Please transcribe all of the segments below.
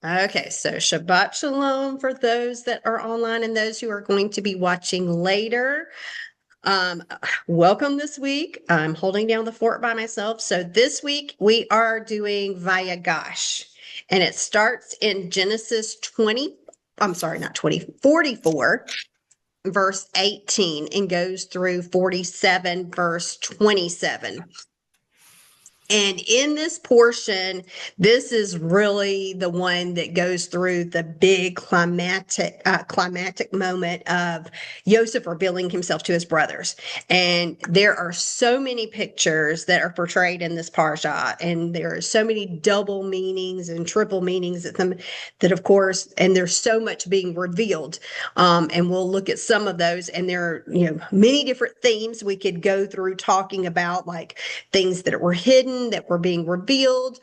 Okay, so Shabbat Shalom for those that are online and those who are going to be watching later. Um, Welcome this week. I'm holding down the fort by myself. So this week we are doing Vayigash, and it starts in Genesis 20. I'm sorry, not 20, 44, verse 18, and goes through 47, verse 27. And in this portion, this is really the one that goes through the big climatic moment of Yosef revealing himself to his brothers. And there are so many pictures that are portrayed in this parsha, and there are so many double meanings and triple meanings that of course, and there's so much being revealed. And we'll look at some of those, and there are many different themes we could go through talking about, like things that were hidden that were being revealed,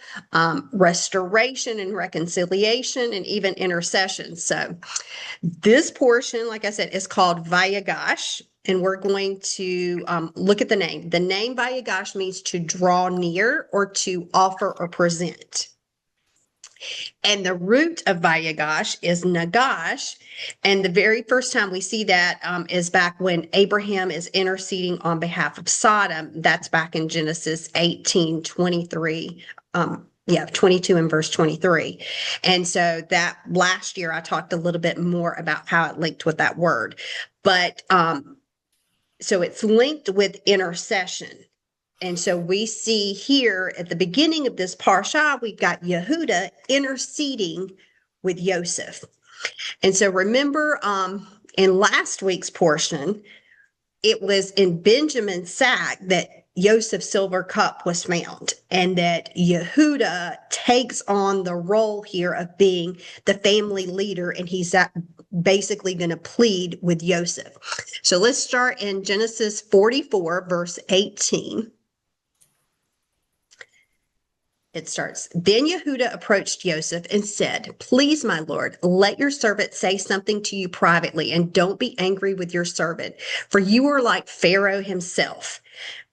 restoration and reconciliation, and even intercession. So this portion, like I said, is called Vayigash. And we're going to look at the name. The name Vayigash means to draw near or to offer or present. And the root of Vayigash is Nagash. And the very first time we see that is back when Abraham is interceding on behalf of Sodom. That's back in Genesis 18:23. 22 and verse 23. And so that last year I talked a little bit more about how it linked with that word. But so it's linked with intercession. And so we see here at the beginning of this parsha, we've got Yehuda interceding with Yosef. And so remember, in last week's portion, it was in Benjamin's sack that Joseph's silver cup was found, and that Yehuda takes on the role here of being the family leader, and he's basically going to plead with Yosef. So let's start in Genesis 44, verse 18. It starts, Then Yehuda approached Yosef and said, Please, my lord, let your servant say something to you privately, and don't be angry with your servant, for you are like Pharaoh himself.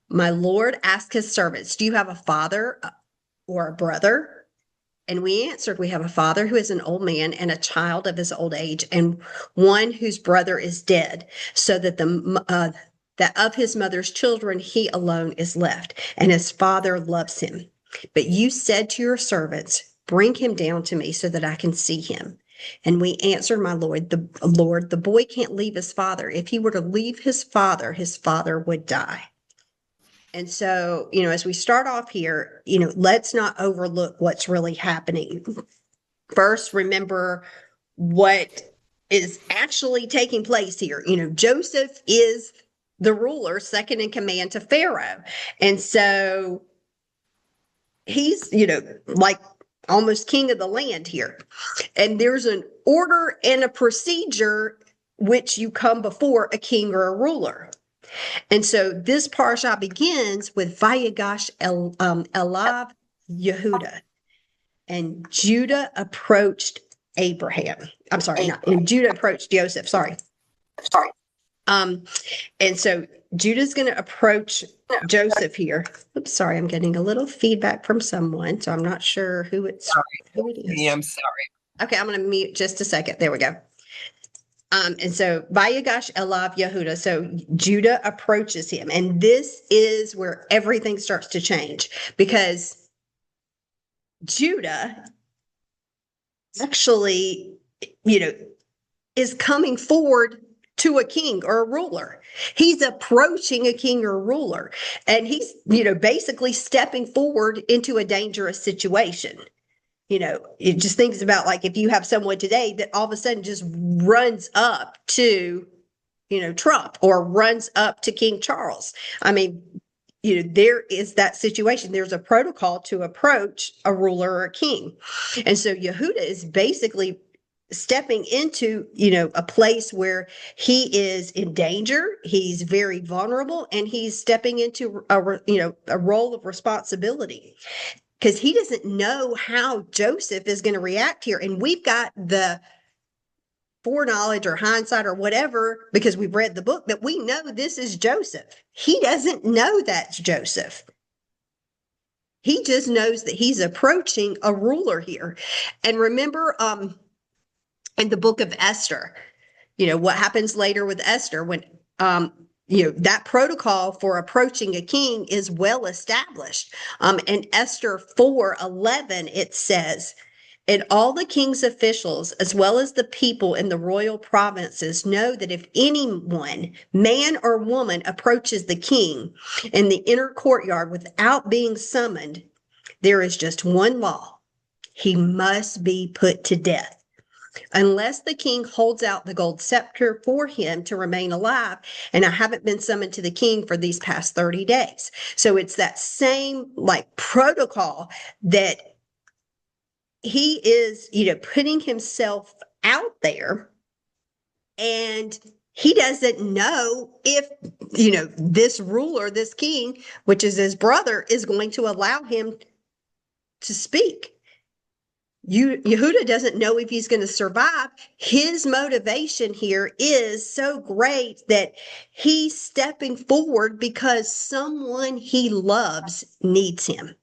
My lord asked his servants, Do you have a father or a brother? And we answered, We have a father who is an old man and a child of his old age, and one whose brother is dead, so that that of his mother's children he alone is left, and his father loves him. But you said to your servants, Bring him down to me so that I can see him. And we answered, My Lord, the boy can't leave his father. If he were to leave his father would die. And so, as we start off here, let's not overlook what's really happening. First, remember what is actually taking place here. Joseph is the ruler, second in command to Pharaoh. And so he's, like almost king of the land here. And there's an order and a procedure which you come before a king or a ruler. And so this parsha begins with Vayigash Elav Yehuda. And Judah approached Abraham. I'm sorry, Judah approached Joseph. Sorry. And so Judah's going to approach Joseph here. Oops, sorry, I'm getting a little feedback from someone, so I'm not sure who it is. Yeah, I'm sorry. Okay, I'm going to mute just a second. There we go. And so Vayigash Elav Yehuda. So Judah approaches him, and this is where everything starts to change, because Judah actually, is coming forward to a king or a ruler. He's approaching a king or a ruler, and he's, basically stepping forward into a dangerous situation. It just thinks about, like, if you have someone today that all of a sudden just runs up to, Trump, or runs up to King Charles. I mean, there is that situation. There's a protocol to approach a ruler or a king. And so Yehuda is basically stepping into, a place where he is in danger. He's very vulnerable, and he's stepping into a role of responsibility, because he doesn't know how Joseph is going to react here. And we've got the foreknowledge or hindsight or whatever, because we've read the book, that we know this is Joseph. He doesn't know that's Joseph. He just knows that he's approaching a ruler here. And remember, in the book of Esther, what happens later with Esther when, that protocol for approaching a king is well established. In Esther 4:11, it says, and all the king's officials, as well as the people in the royal provinces, know that if anyone, man or woman, approaches the king in the inner courtyard without being summoned, there is just one law. He must be put to death, unless the king holds out the gold scepter for him to remain alive. And I haven't been summoned to the king for these past 30 days. So it's that same protocol that he is, putting himself out there, and he doesn't know if, this ruler, this king, which is his brother, is going to allow him to speak. Yehuda doesn't know if he's going to survive. His motivation here is so great that he's stepping forward because someone he loves needs him.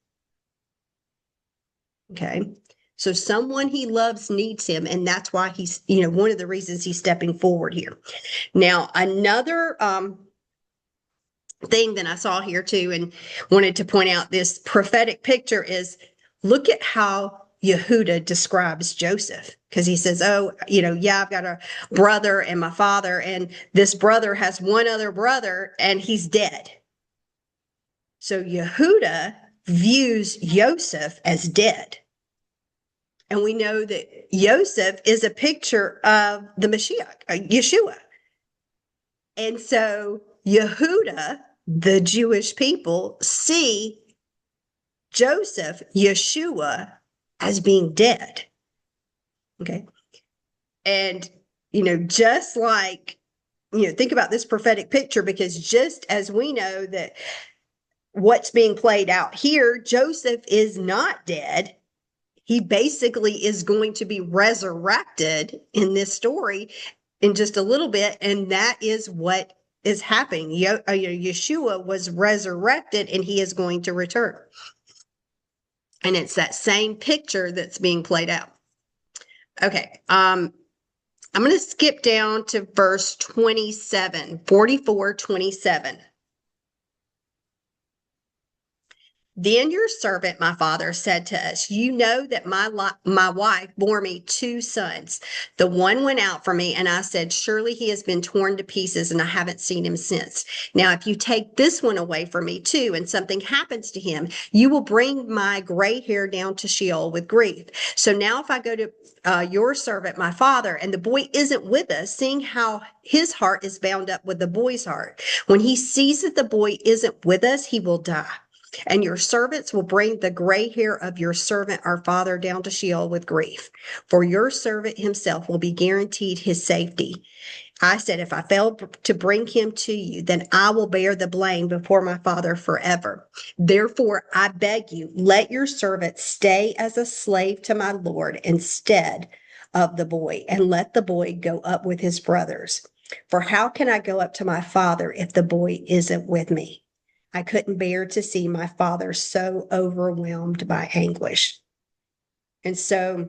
Okay. So someone he loves needs him, and that's why he's, one of the reasons he's stepping forward here. Now, another thing that I saw here too, and wanted to point out this prophetic picture is, look at how Yehuda describes Joseph, because he says, I've got a brother and my father, and this brother has one other brother and he's dead. So Yehuda views Yoseph as dead. And we know that Yoseph is a picture of the Mashiach, Yeshua. And so Yehuda, the Jewish people, see Joseph, Yeshua, as being dead. Okay. And, just like, think about this prophetic picture, because just as we know that what's being played out here, Joseph is not dead. He basically is going to be resurrected in this story in just a little bit. And that is what is happening. Yeshua was resurrected and he is going to return. And it's that same picture that's being played out. Okay. I'm going to skip down to verse 27, 44:27. Then your servant, my father, said to us, you know that my wife bore me two sons. The one went out for me, and I said, surely he has been torn to pieces, and I haven't seen him since. Now, if you take this one away from me too, and something happens to him, you will bring my gray hair down to Sheol with grief. So now if I go to your servant, my father, and the boy isn't with us, seeing how his heart is bound up with the boy's heart, when he sees that the boy isn't with us, he will die. And your servants will bring the gray hair of your servant, our father, down to Sheol with grief. For your servant himself will be guaranteed his safety. I said, if I fail to bring him to you, then I will bear the blame before my father forever. Therefore, I beg you, let your servant stay as a slave to my Lord instead of the boy, and let the boy go up with his brothers. For how can I go up to my father if the boy isn't with me? I couldn't bear to see my father so overwhelmed by anguish. And so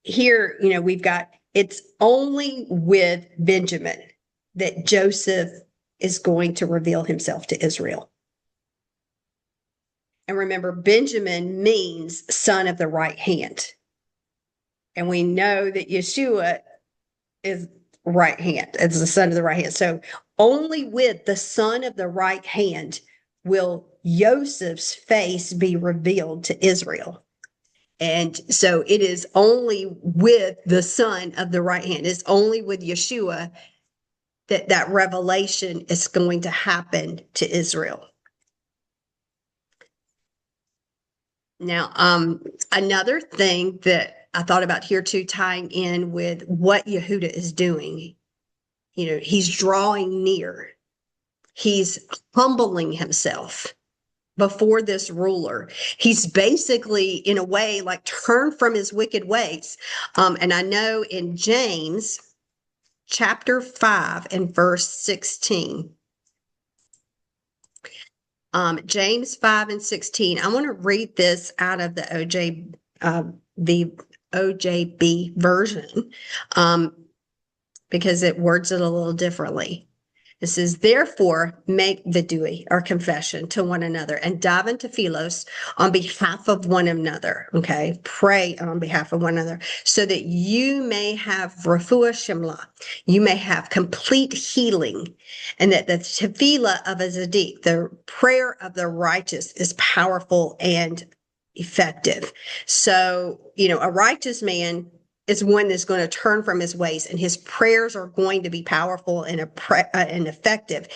here, we've got, it's only with Benjamin that Joseph is going to reveal himself to Israel. And remember, Benjamin means son of the right hand. And we know that Yeshua is right hand. It's the son of the right hand. So only with the son of the right hand will Joseph's face be revealed to Israel. And so it is only with the son of the right hand. It's only with Yeshua that revelation is going to happen to Israel. Now, another thing that I thought about here too, tying in with what Yehuda is doing, he's drawing near. He's humbling himself before this ruler. He's basically, in a way, turned from his wicked ways. And I know in James chapter 5 and verse 16, James 5:16. I want to read this out of the OJB version, because it words it a little differently. It says, therefore, make vidui, or confession, to one another, and dive into philos on behalf of one another. Okay, pray on behalf of one another, so that you may have refuah shemla, you may have complete healing, and that the tefillah of a tzaddik, the prayer of the righteous, is powerful and effective. So, a righteous man is one that's going to turn from his ways, and his prayers are going to be powerful and effective.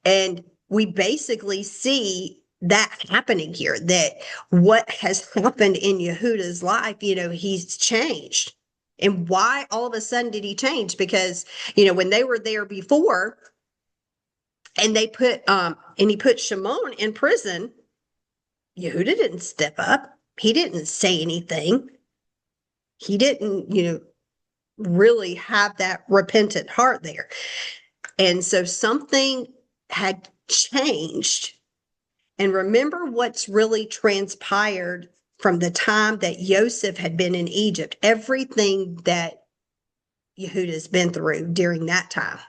And we basically see that happening here, that what has happened in Yehuda's life, he's changed. And why all of a sudden did he change? Because, when they were there before and he put Shimon in prison, Yehuda didn't step up. He didn't say anything. He didn't, really have that repentant heart there. And so something had changed. And remember what's really transpired from the time that Yoseph had been in Egypt, everything that Yehuda's been through during that time.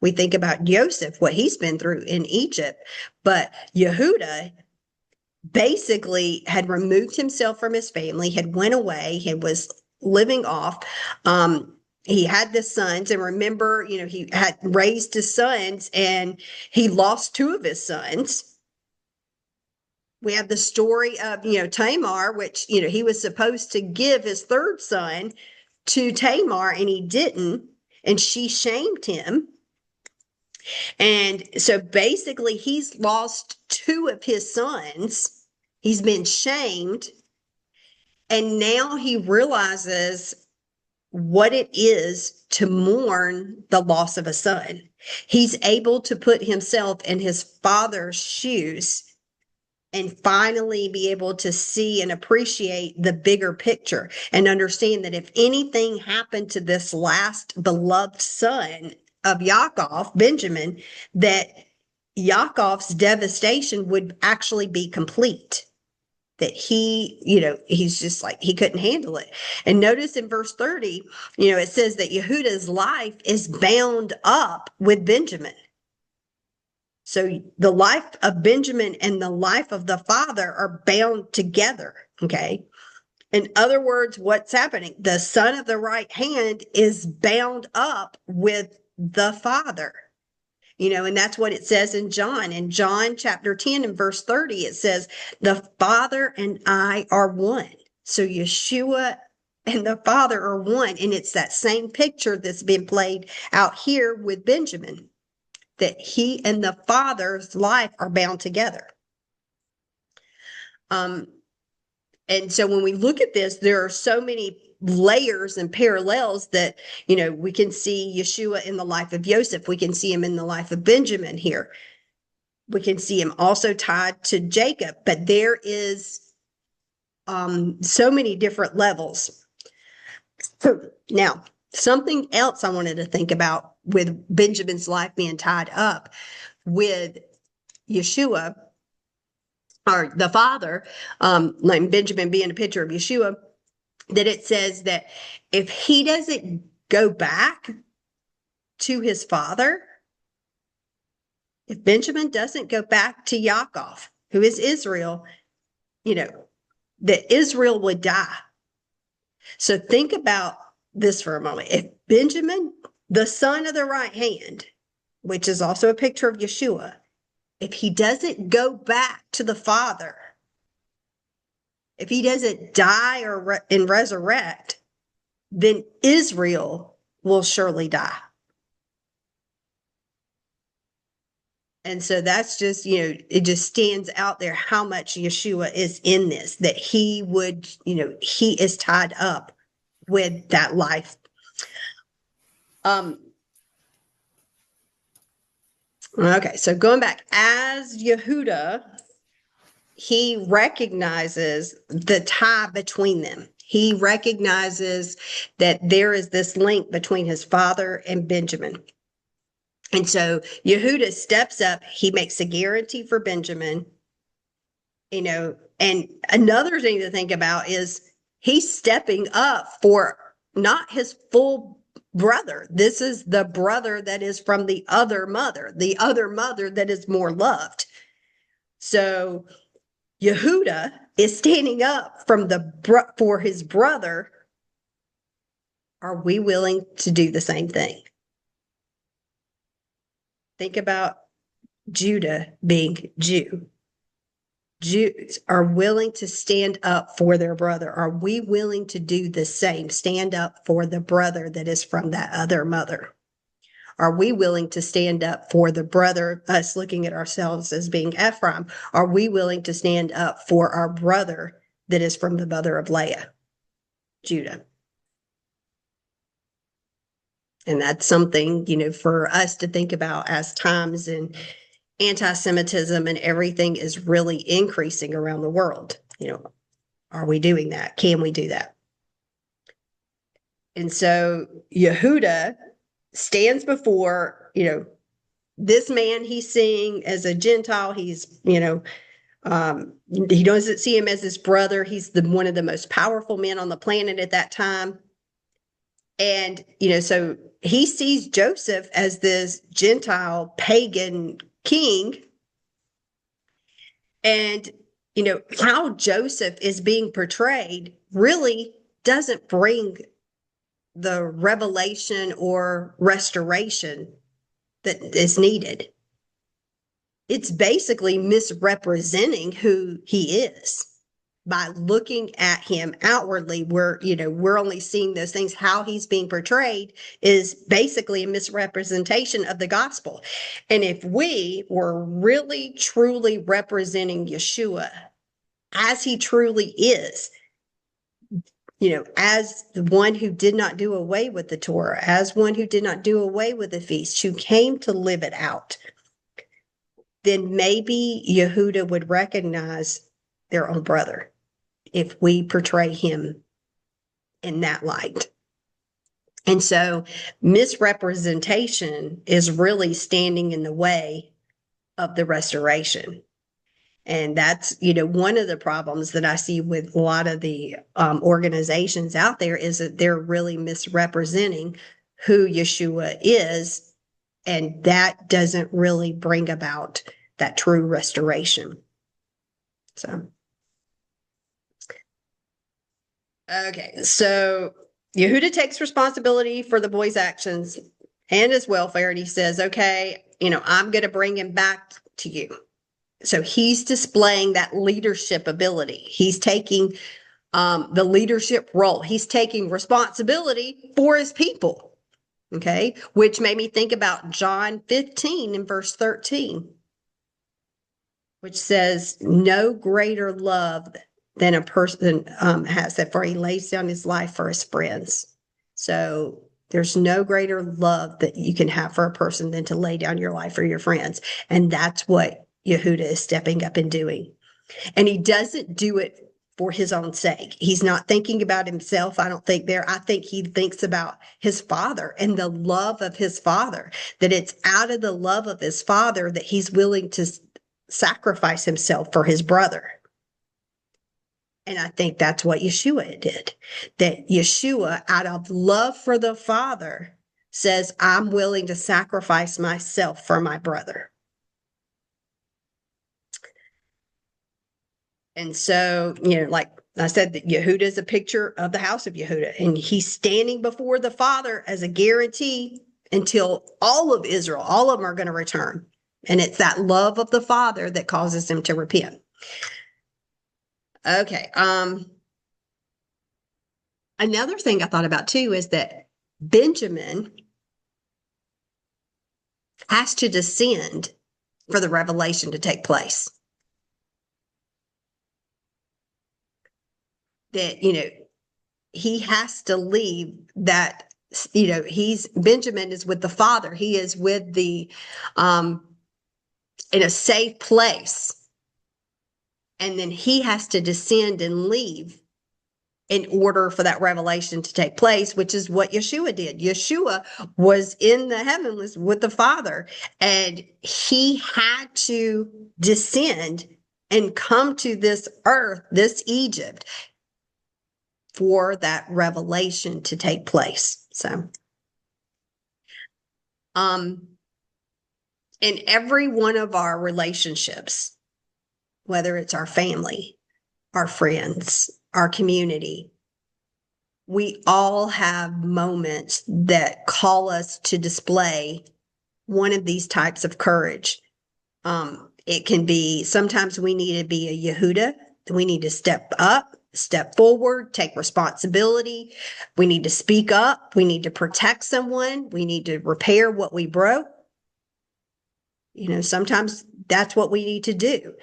We think about Yoseph, what he's been through in Egypt, but Yehuda basically had removed himself from his family, had went away, he was living off. He had the sons, and remember, he had raised his sons and he lost two of his sons. We have the story of, Tamar, which, he was supposed to give his third son to Tamar and he didn't, and she shamed him. And so basically he's lost two of his sons. He's been shamed. And now he realizes what it is to mourn the loss of a son. He's able to put himself in his father's shoes and finally be able to see and appreciate the bigger picture and understand that if anything happened to this last beloved son of Yaakov, Benjamin, that Yaakov's devastation would actually be complete. That he's just like, he couldn't handle it. And notice in verse 30, it says that Yehuda's life is bound up with Benjamin. So the life of Benjamin and the life of the father are bound together. Okay. In other words, what's happening? The son of the right hand is bound up with the father. And that's what it says in John. In John chapter 10 and verse 30, it says, the Father and I are one. So Yeshua and the Father are one. And it's that same picture that's been played out here with Benjamin, that he and the Father's life are bound together. And so when we look at this, there are so many layers and parallels that, we can see Yeshua in the life of Yoseph. We can see him in the life of Benjamin here. We can see him also tied to Jacob, but there is so many different levels. Now, something else I wanted to think about with Benjamin's life being tied up with Yeshua, or the father, like Benjamin being a picture of Yeshua, that it says that if he doesn't go back to his father, if Benjamin doesn't go back to Yaakov, who is Israel, that Israel would die. So think about this for a moment. If Benjamin, the son of the right hand, which is also a picture of Yeshua, if he doesn't go back to the father, if he doesn't die and resurrect, then Israel will surely die. And so that's just, it just stands out there how much Yeshua is in this, that he would, he is tied up with that life. Okay, so going back, as Yehuda, he recognizes the tie between them. He recognizes that there is this link between his father and Benjamin. And so Yehuda steps up. He makes a guarantee for Benjamin. And another thing to think about is he's stepping up for not his full brother. This is the brother that is from the other mother that is more loved. So Yehuda is standing up for his brother. Are we willing to do the same thing? Think about Judah being Jew. Jews are willing to stand up for their brother. Are we willing to do the same? Stand up for the brother that is from that other mother. Are we willing to stand up for the brother, us looking at ourselves as being Ephraim? Are we willing to stand up for our brother that is from the mother of Leah, Judah? And that's something, for us to think about as times and anti-Semitism and everything is really increasing around the world. Are we doing that? Can we do that? And so Yehuda stands before, this man he's seeing as a Gentile. He's, he doesn't see him as his brother. He's one of the most powerful men on the planet at that time. And, so he sees Joseph as this Gentile pagan king. And, how Joseph is being portrayed really doesn't bring the revelation or restoration that is needed. It's basically misrepresenting who he is. By looking at him outwardly, we're only seeing those things. How he's being portrayed is basically a misrepresentation of the gospel. And if we were really, truly representing Yeshua as he truly is, as the one who did not do away with the Torah, as one who did not do away with the feast, who came to live it out, then maybe Yehuda would recognize their own brother if we portray him in that light. And so misrepresentation is really standing in the way of the restoration. And that's, one of the problems that I see with a lot of the organizations out there is that they're really misrepresenting who Yeshua is. And that doesn't really bring about that true restoration. So. Okay, so Yehuda takes responsibility for the boy's actions and his welfare, and he says, okay, I'm going to bring him back to you. So he's displaying that leadership ability. He's taking the leadership role. He's taking responsibility for his people, okay, which made me think about John 15 and verse 13, which says, no greater love than a person has that, for he lays down his life for his friends. So there's no greater love that you can have for a person than to lay down your life for your friends. And that's what Yehuda is stepping up and doing. And he doesn't do it for his own sake. He's not thinking about himself. I don't think there. I think he thinks about his father and the love of his father, that it's out of the love of his father that he's willing to sacrifice himself for his brother. And I think that's what Yeshua did, that Yeshua, out of love for the Father, says, I'm willing to sacrifice myself for my brother. And so, like I said, that Yehuda is a picture of the house of Yehuda, and he's standing before the Father as a guarantee until all of Israel, all of them are going to return. And it's that love of the Father that causes them to repent. Okay. Another thing I thought about too is that Benjamin has to descend for the revelation to take place. That, he has to leave that, Benjamin is with the Father. He is with the, in a safe place. And then he has to descend and leave in order for that revelation to take place, which is what Yeshua did. Yeshua was in the heavens with the Father, and he had to descend and come to this earth, this Egypt, for that revelation to take place. So, in every one of our relationships, whether it's our family, our friends, our community, we all have moments that call us to display one of these types of courage. It can be, sometimes we need to be a Yehuda. We need to step up, step forward, take responsibility. We need to speak up. We need to protect someone. We need to repair what we broke. Sometimes that's what we need to do.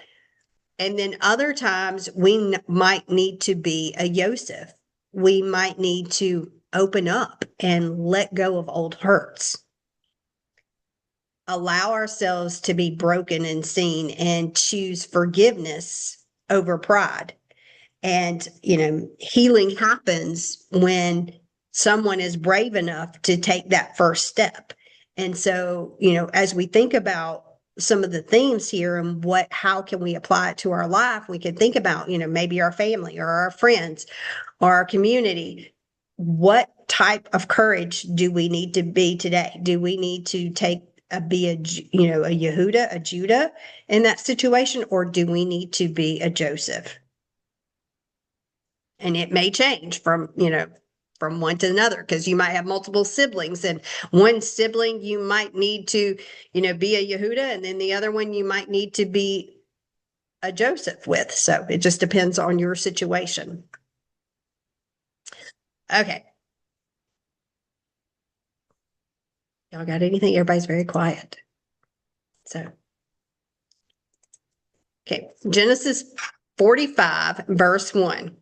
And then other times we might need to be a Yosef. We might need to open up and let go of old hurts. Allow ourselves to be broken and seen and choose forgiveness over pride. And, healing happens when someone is brave enough to take that first step. And so, as we think about some of the themes here and how can we apply it to our life, we can think about, maybe our family or our friends or our community. What type of courage do we need to be today? Do we need to be a Yehuda, a Judah in that situation, or do we need to be a Joseph? And it may change from one to another, because you might have multiple siblings, and one sibling you might need to, be a Yehuda, and then the other one you might need to be a Joseph with. So it just depends on your situation. Okay. Y'all got anything? Everybody's very quiet. So, okay. Genesis 45, verse 1.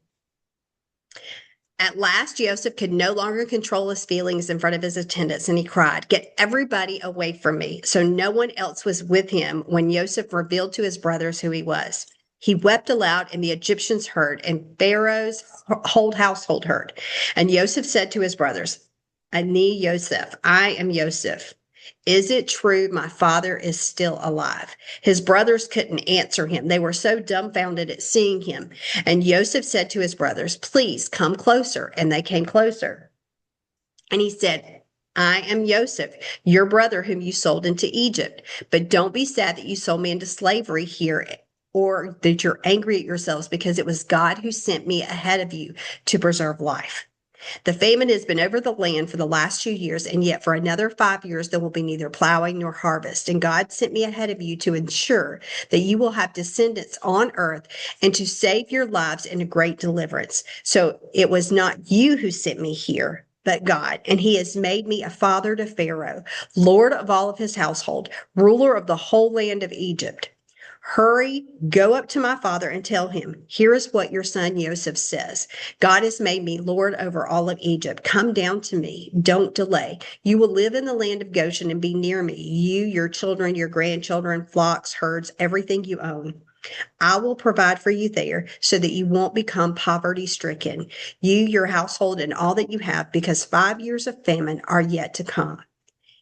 At last, Yosef could no longer control his feelings in front of his attendants, and he cried, "Get everybody away from me." So no one else was with him when Yosef revealed to his brothers who he was. He wept aloud, and the Egyptians heard, and Pharaoh's whole household heard. And Yosef said to his brothers, "Ani Yosef, I am Yosef. Is it true my father is still alive?" His brothers couldn't answer him. They were so dumbfounded at seeing him. And Yosef said to his brothers, "Please come closer." And they came closer. And he said, "I am Yosef, your brother whom you sold into Egypt. But don't be sad that you sold me into slavery here, or that you're angry at yourselves, because it was God who sent me ahead of you to preserve life. The famine has been over the land for the last 2 years, and yet for another 5 years there will be neither plowing nor harvest. And God sent me ahead of you to ensure that you will have descendants on earth and to save your lives in a great deliverance. So it was not you who sent me here, but God. And he has made me a father to Pharaoh, Lord of all of his household, ruler of the whole land of Egypt. Hurry, go up to my father and tell him, here is what your son Yosef says. God has made me Lord over all of Egypt. Come down to me. Don't delay. You will live in the land of Goshen and be near me. You, your children, your grandchildren, flocks, herds, everything you own. I will provide for you there so that you won't become poverty stricken, you, your household, and all that you have, because 5 years of famine are yet to come.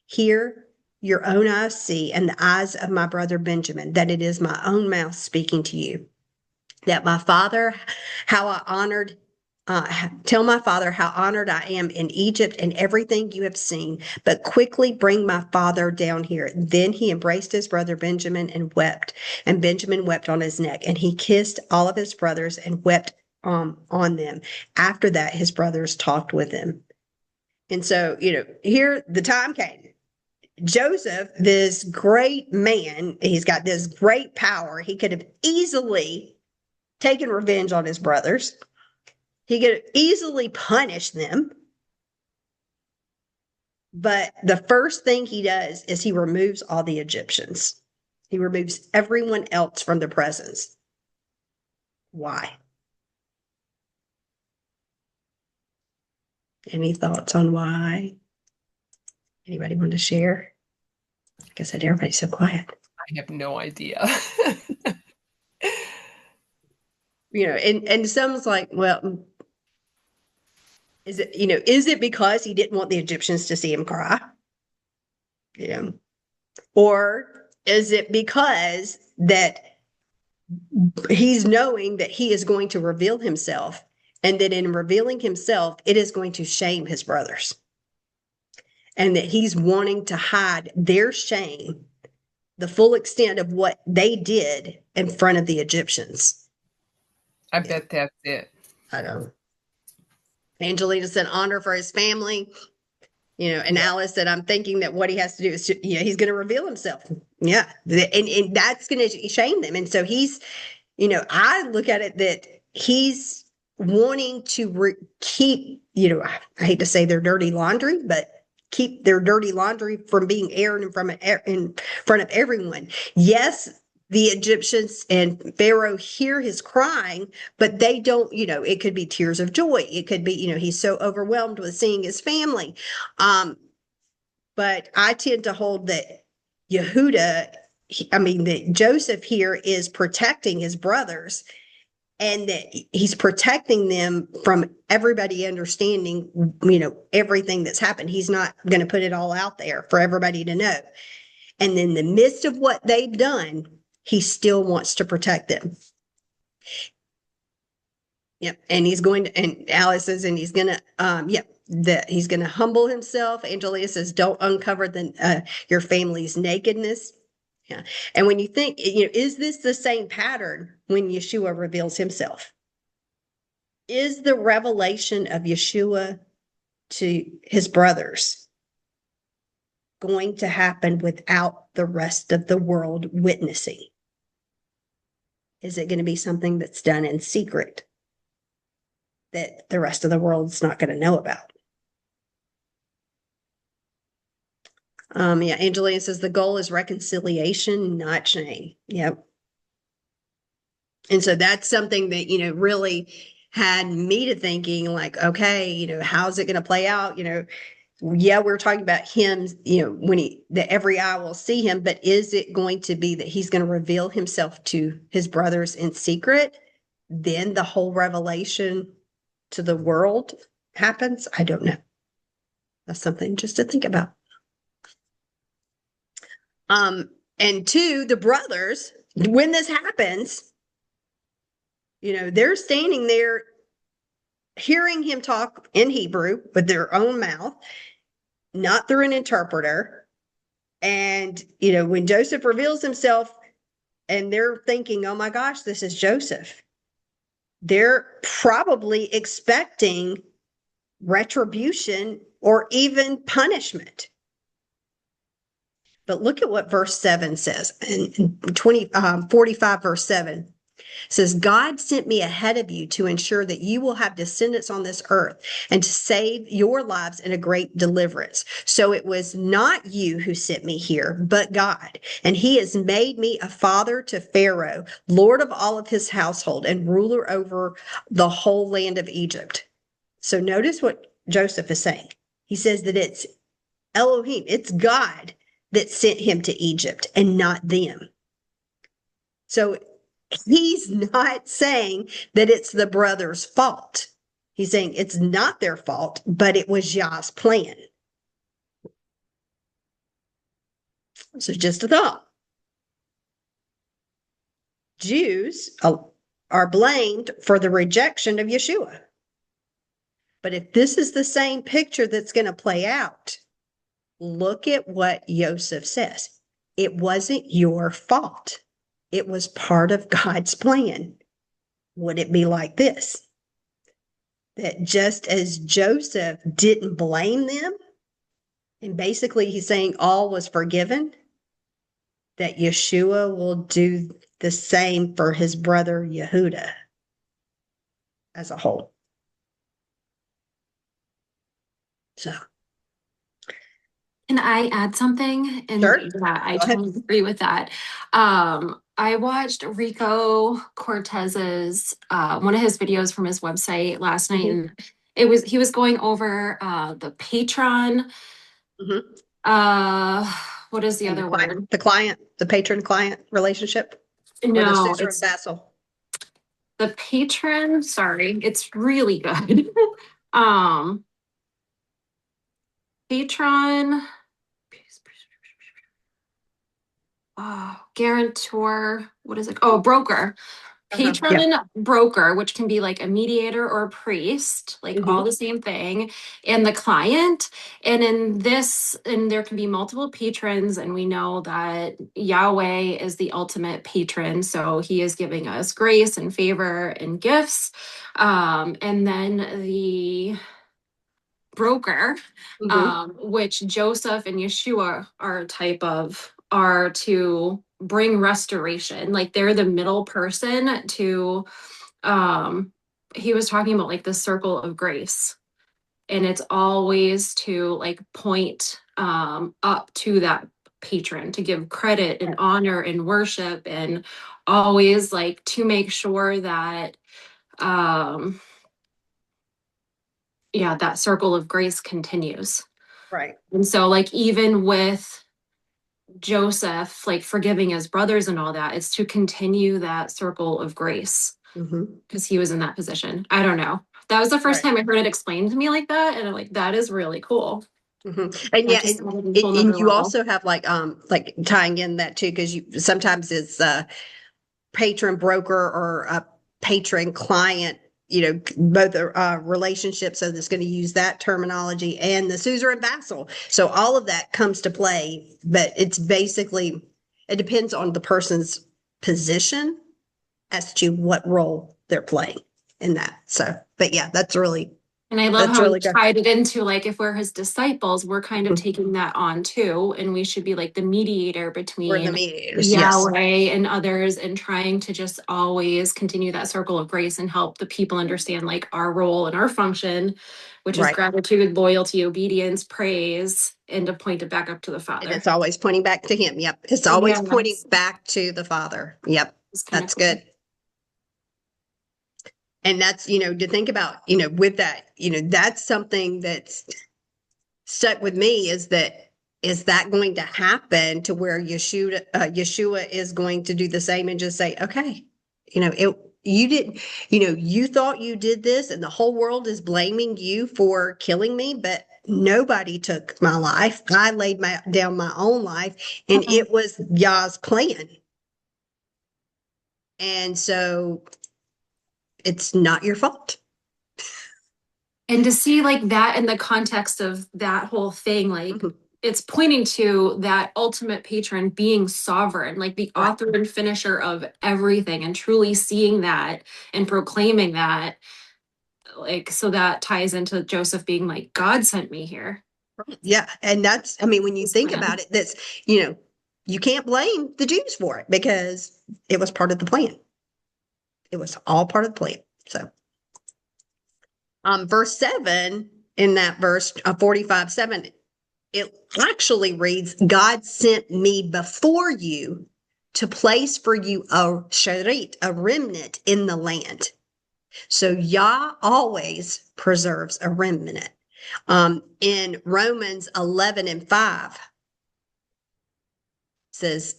Here, your own eyes see, and the eyes of my brother Benjamin, that it is my own mouth speaking to you. That my father, how I honored, tell my father how honored I am in Egypt and everything you have seen, but quickly bring my father down here. Then he embraced his brother Benjamin and wept, and Benjamin wept on his neck, and he kissed all of his brothers and wept on them. After that, his brothers talked with him. And so, here the time came. Joseph, this great man, he's got this great power. He could have easily taken revenge on his brothers. He could have easily punished them. But the first thing he does is he removes all the Egyptians. He removes everyone else from the presence. Why? Any thoughts on why? Anybody want to share? Like I said, everybody's so quiet. I have no idea. And some's like, well, is it because he didn't want the Egyptians to see him cry? Or is it because that he's knowing that he is going to reveal himself, and that in revealing himself, it is going to shame his brothers, and that he's wanting to hide their shame, the full extent of what they did in front of the Egyptians. I bet that's it. I don't. Angelina said honor for his family. And Yeah. Alice said, I'm thinking that what he has to do is, he's going to reveal himself. Yeah. And that's going to shame them. And so I look at it that he's wanting to keep, I hate to say their dirty laundry, but keep their dirty laundry from being aired in front of everyone. Yes, the Egyptians and Pharaoh hear his crying, but they don't, it could be tears of joy. It could be, he's so overwhelmed with seeing his family. But I tend to hold that Yehuda, that Joseph here is protecting his brothers, and that he's protecting them from everybody understanding, everything that's happened. He's not going to put it all out there for everybody to know. And in the midst of what they've done, he still wants to protect them. Yep. And he's going to, and Alice says, and he's going to, that he's going to humble himself. Angelia says, don't uncover your family's nakedness. Yeah. And when you think, is this the same pattern when Yeshua reveals himself? Is the revelation of Yeshua to his brothers going to happen without the rest of the world witnessing? Is it going to be something that's done in secret that the rest of the world's not going to know about? Angelina says the goal is reconciliation, not shame. Yep. And so that's something that, really had me to thinking like, okay, how's it going to play out? We're talking about him, that every eye will see him, but is it going to be that he's going to reveal himself to his brothers in secret? Then the whole revelation to the world happens? I don't know. That's something just to think about. And two, the brothers, when this happens, they're standing there hearing him talk in Hebrew with their own mouth, not through an interpreter. And, when Joseph reveals himself and they're thinking, oh my gosh, this is Joseph, they're probably expecting retribution or even punishment. But look at what verse 7 says. In 45 verse 7 says, God sent me ahead of you to ensure that you will have descendants on this earth and to save your lives in a great deliverance. So it was not you who sent me here, but God. And he has made me a father to Pharaoh, Lord of all of his household, and ruler over the whole land of Egypt. So notice what Joseph is saying. He says that it's Elohim, it's God that sent him to Egypt and not them. So he's not saying that it's the brothers' fault. He's saying it's not their fault, but it was Yah's plan. So just a thought. Jews are blamed for the rejection of Yeshua. But if this is the same picture that's going to play out, look at what Yosef says. It wasn't your fault. It was part of God's plan. Would it be like this? That just as Joseph didn't blame them, and basically he's saying all was forgiven, that Yeshua will do the same for his brother Yehuda as a whole. So, Can I add something? And sure. yeah, I Go ahead. totally agree with that. I watched Rico Cortez's one of his videos from his website last night, and he was going over the patron. What is the And other word? the patron-client relationship, or the No, sister and it's vassal. the patron. Sorry, it's really good. um, Patron. guarantor, what is it? Oh, broker. Patron Yeah. and broker, which can be like a mediator or a priest, like all the same thing, and the client. And in this, and there can be multiple patrons, and we know that Yahweh is the ultimate patron. So he is giving us grace and favor and gifts. And then the broker, which Joseph and Yeshua are a type of, are to bring restoration. Like they're the middle person to, he was talking about like the circle of grace. And it's always to like point up to that patron, to give credit and honor and worship, and always like to make sure that yeah, that circle of grace continues. Right. And so, like, even with Joseph, like forgiving his brothers and all that, it's to continue that circle of grace because he was in that position. I don't know. That was the first time I heard it explained to me like that. And I'm like, that is really cool. And That yeah, just added a whole and nother you level. also have like tying in that too, because you sometimes it's patron broker or a patron client, both are relationships. So that's going to use that terminology, and the Suzer and vassal. So all of that comes to play, but it's basically, it depends on the person's position as to what role they're playing in that. So, but yeah, that's really And I love that's how he really good. tied it into like, if we're his disciples, we're kind of Mhm. taking that on too. And we should be like the mediator We're the between mediators. Yes. Yahweh and others, and trying to just always continue that circle of grace and help the people understand like our role and our function, which is Right. gratitude, loyalty, obedience, praise, and to point it back up to the And Father. it's always pointing back to him. Yep. It's always pointing back to the Father. Yep. It's kind of That's cool. good. And that's, to think about, with that, that's something that's stuck with me, is that going to happen to where Yeshua is going to do the same and just say, okay, you didn't, you thought you did this and the whole world is blaming you for killing me, but nobody took my life. I laid down my own life, and it was Yah's plan. And so it's not your fault. And to see like that in the context of that whole thing, like it's pointing to that ultimate patron being sovereign, like the author and finisher of everything, and truly seeing that and proclaiming that. Like, so that ties into Joseph being like, God sent me here. Yeah. And that's, when you think about it, that's, you can't blame the Jews for it because it was part of the plan. It was all part of the plan. So, verse 7, in that verse 45:7, it actually reads, God sent me before you to place for you a sharit, a remnant in the land. So Yah always preserves a remnant. In Romans 11:5 says,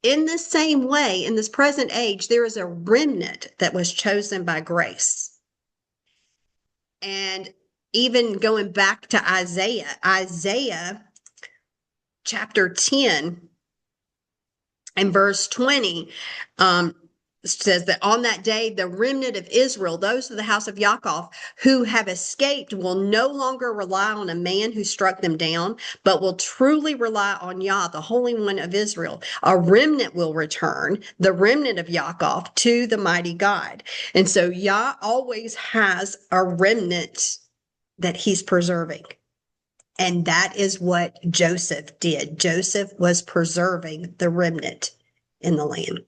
in the same way, in this present age, there is a remnant that was chosen by grace. And even going back to Isaiah chapter 10 and verse 20, says that on that day, the remnant of Israel, those of the house of Yaakov who have escaped, will no longer rely on a man who struck them down, but will truly rely on Yah, the Holy One of Israel. A remnant will return, the remnant of Yaakov, to the mighty God. And so Yah always has a remnant that he's preserving. And that is what Joseph did. Joseph was preserving the remnant in the land.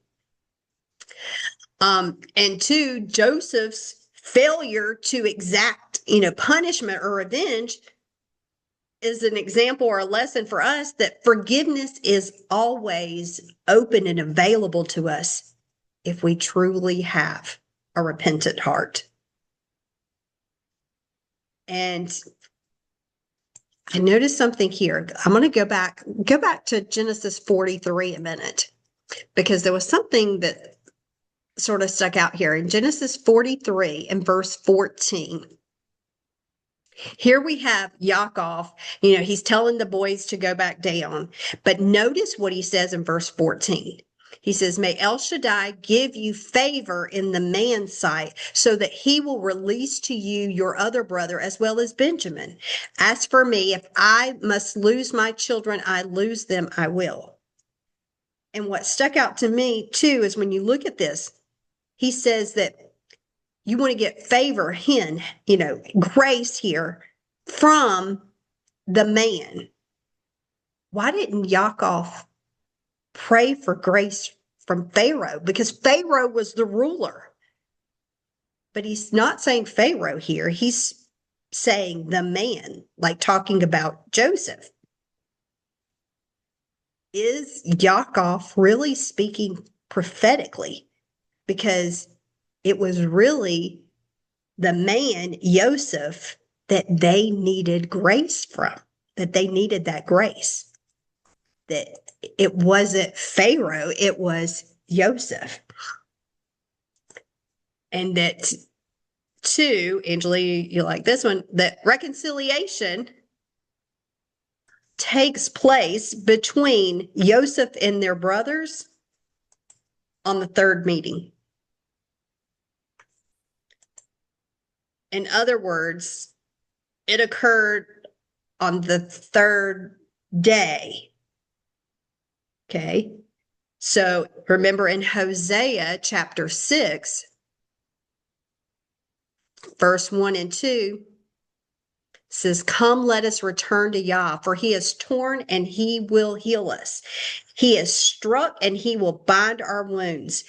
And two, Joseph's failure to exact, punishment or revenge is an example or a lesson for us that forgiveness is always open and available to us if we truly have a repentant heart. And I noticed something here. I'm going to go back to Genesis 43 a minute, because there was something that sort of stuck out here in Genesis 43 and verse 14. Here we have Yaakov, he's telling the boys to go back down. But notice what he says in verse 14. He says, may El Shaddai give you favor in the man's sight so that he will release to you your other brother as well as Benjamin. As for me, if I must lose my children, I lose them, I will. And what stuck out to me too is when you look at this, he says that you want to get favor, grace here from the man. Why didn't Yaakov pray for grace from Pharaoh? Because Pharaoh was the ruler. But he's not saying Pharaoh here. He's saying the man, like talking about Joseph. Is Yaakov really speaking prophetically? Because it was really the man, Yoseph, that they needed grace from, that they needed that grace. That it wasn't Pharaoh, it was Yosef. And that, too, Angela, you like this one, that reconciliation takes place between Yosef and their brothers on the third meeting. In other words, it occurred on the third day. Okay. So remember in Hosea chapter 6, verse 1 and 2, says, come, let us return to Yah, for he is torn and he will heal us. He is struck and he will bind our wounds.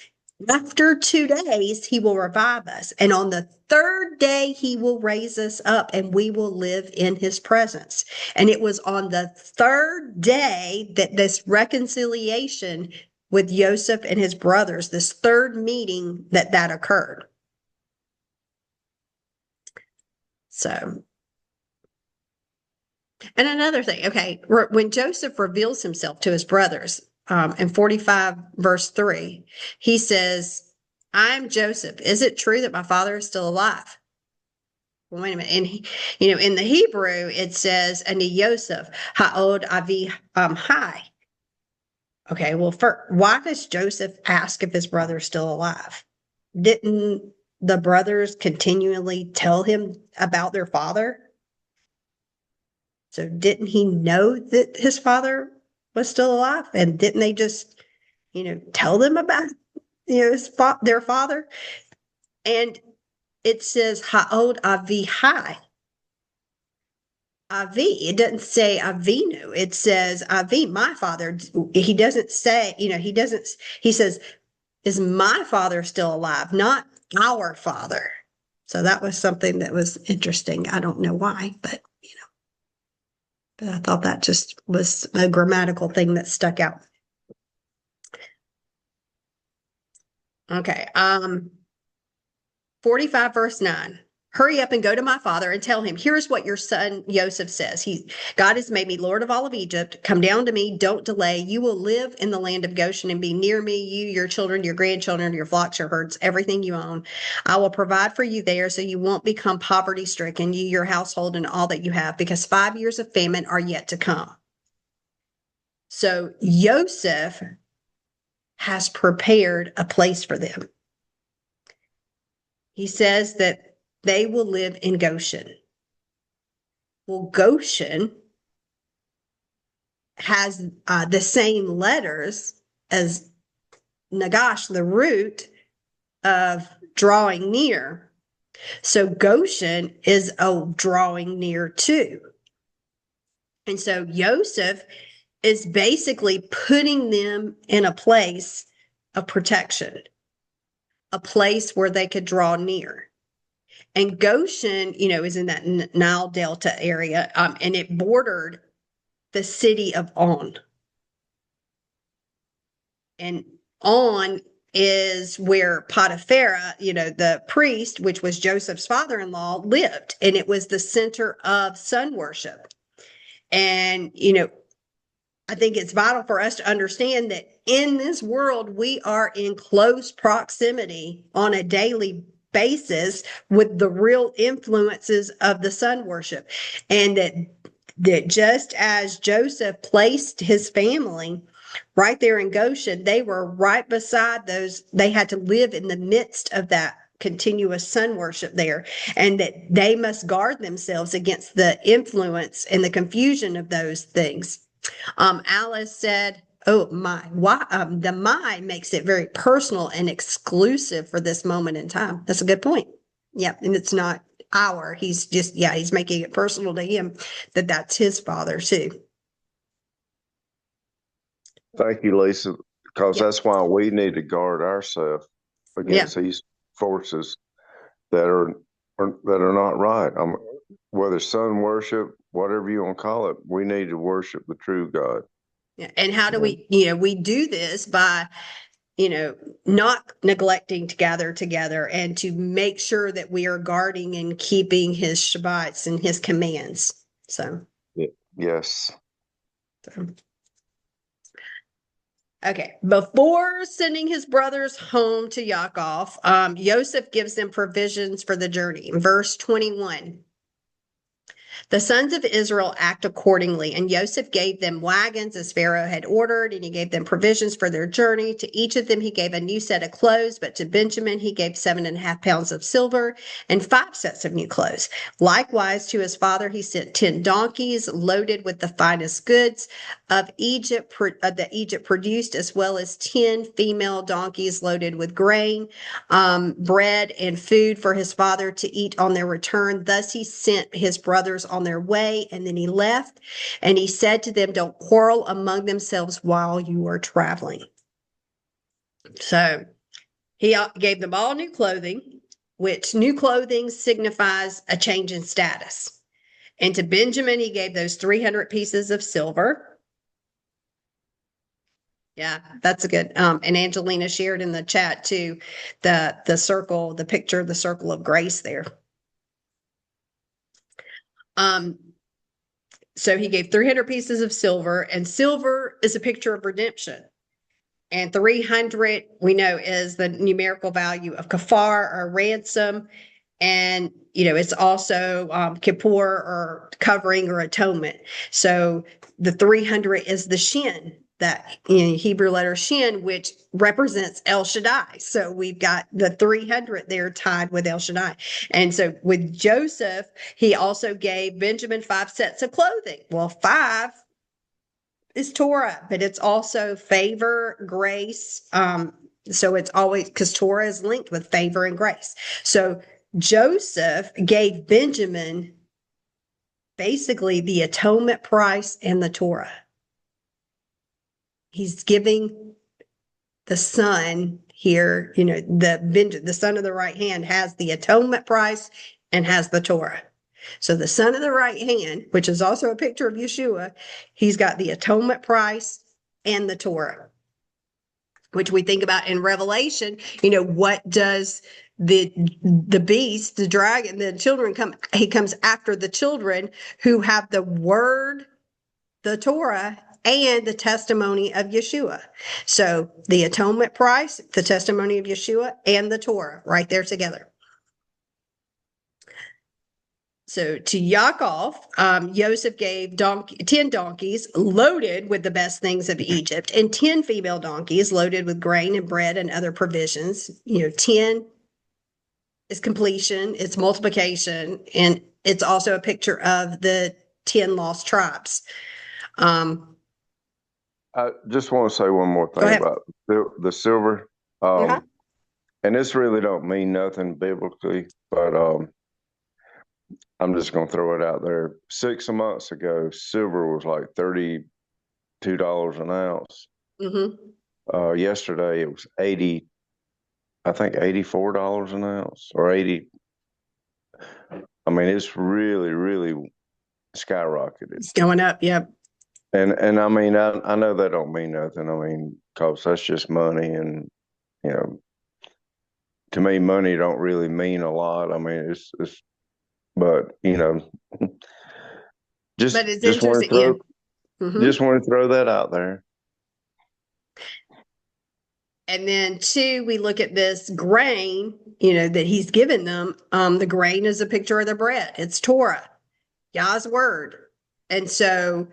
After 2 days, he will revive us. And on the third day, he will raise us up and we will live in his presence. And it was on the third day that this reconciliation with Yosef and his brothers, this third meeting, that occurred. So, and another thing, okay, when Joseph reveals himself to his brothers, in 45 verse 3, he says, I'm Joseph. Is it true that my father is still alive? Well, wait a minute. And in the Hebrew, it says, Ani Yosef, ha'od avi hai. Okay, well, why does Joseph ask if his brother is still alive? Didn't the brothers continually tell him about their father? So didn't he know that his father was still alive? And didn't they just, tell them about, their father? And it says, ha'od avi hai. Avi, it doesn't say Avinu. It says Avi, my father. He doesn't say, he says, is my father still alive? Not our father. So that was something that was interesting. I don't know why, but but I thought that just was a grammatical thing that stuck out. Okay. 45 verse 9. Hurry up and go to my father and tell him, here's what your son Yosef says. God has made me Lord of all of Egypt. Come down to me. Don't delay. You will live in the land of Goshen and be near me, you, your children, your grandchildren, your flocks, your herds, everything you own. I will provide for you there so you won't become poverty stricken, you, your household, and all that you have, because 5 years of famine are yet to come. So Yosef has prepared a place for them. He says that they will live in Goshen. Well, Goshen has the same letters as Nagash, the root of drawing near. So Goshen is a drawing near too. And so Yosef is basically putting them in a place of protection, a place where they could draw near. And Goshen, is in that Nile Delta area, and it bordered the city of On. And On is where Potiphar, the priest, which was Joseph's father-in-law, lived. And it was the center of sun worship. And, I think it's vital for us to understand that in this world, we are in close proximity on a daily basis with the real influences of the sun worship. And that just as Joseph placed his family right there in Goshen, they were right beside those. They had to live in the midst of that continuous sun worship there, and that they must guard themselves against the influence and the confusion of those things. Alice said, "Oh my, why?" The "my" makes it very personal and exclusive for this moment in time. That's a good point. Yeah, and it's not our. He's just, yeah, he's making it personal to him that that's his father too. Thank you, Lisa, because Yeah. that's why we need to guard ourselves against these forces that are not right. Whether sun worship, whatever you want to call it, we need to worship the true God. Yeah. And how do we, we do this by, not neglecting to gather together and to make sure that we are guarding and keeping his Shabbats and his commands. So, Yes. Okay, before sending his brothers home to Yaakov, Yoseph gives them provisions for the journey. In verse 21, the sons of Israel act accordingly, and Joseph gave them wagons as Pharaoh had ordered, and he gave them provisions for their journey. To each of them he gave a new set of clothes, but to Benjamin he gave 7.5 pounds of silver and 5 sets of new clothes. Likewise, to his father he sent 10 donkeys loaded with the finest goods of Egypt that Egypt produced, as well as 10 female donkeys loaded with grain, bread, and food for his father to eat on their return. Thus he sent his brothers on their way, and then he left, and he said to them, "Don't quarrel among themselves while you are traveling." So he gave them all new clothing, which new clothing signifies a change in status. And to Benjamin, he gave those 300 pieces of silver. Yeah, that's a good. And Angelina shared in the chat too, the circle, the picture of the circle of grace there. So he gave 300 pieces of silver, and silver is a picture of redemption. And 300, we know, is the numerical value of kafar or ransom. And, it's also kippur or covering or atonement. So the 300 is the shin, that Hebrew letter shin, which represents El Shaddai. So we've got the 300 there tied with El Shaddai. And so with Joseph, he also gave Benjamin 5 sets of clothing. Well, 5 is Torah, but it's also favor, grace. So it's always, because Torah is linked with favor and grace. So Joseph gave Benjamin basically the atonement price and the Torah. He's giving the son here, the son of the right hand has the atonement price and has the Torah. So the son of the right hand, which is also a picture of Yeshua, he's got the atonement price and the Torah, which we think about in Revelation. What does the beast, the dragon, the children come? He comes after the children who have the word, the Torah, and the testimony of Yeshua. So the atonement price, the testimony of Yeshua, and the Torah right there together. So to Yaakov, Yosef gave 10 donkeys loaded with the best things of Egypt, and 10 female donkeys loaded with grain and bread and other provisions. 10 is completion, it's multiplication, and it's also a picture of the 10 lost tribes. I just want to say one more thing about the silver. And this really don't mean nothing biblically, but I'm just going to throw it out there. 6 months ago, silver was like $32 an ounce. Yesterday it was $84 an ounce, or 80. I mean, it's really, really skyrocketed. It's going up. Yep. And I mean, I know that don't mean nothing. I mean, cause that's just money, and to me, money don't really mean a lot. I mean, it's but just But it's just want to interesting. throw just want to throw that out there. And then 2, we look at this grain, that he's given them. The grain is a picture of the bread. It's Torah, Yah's word. And so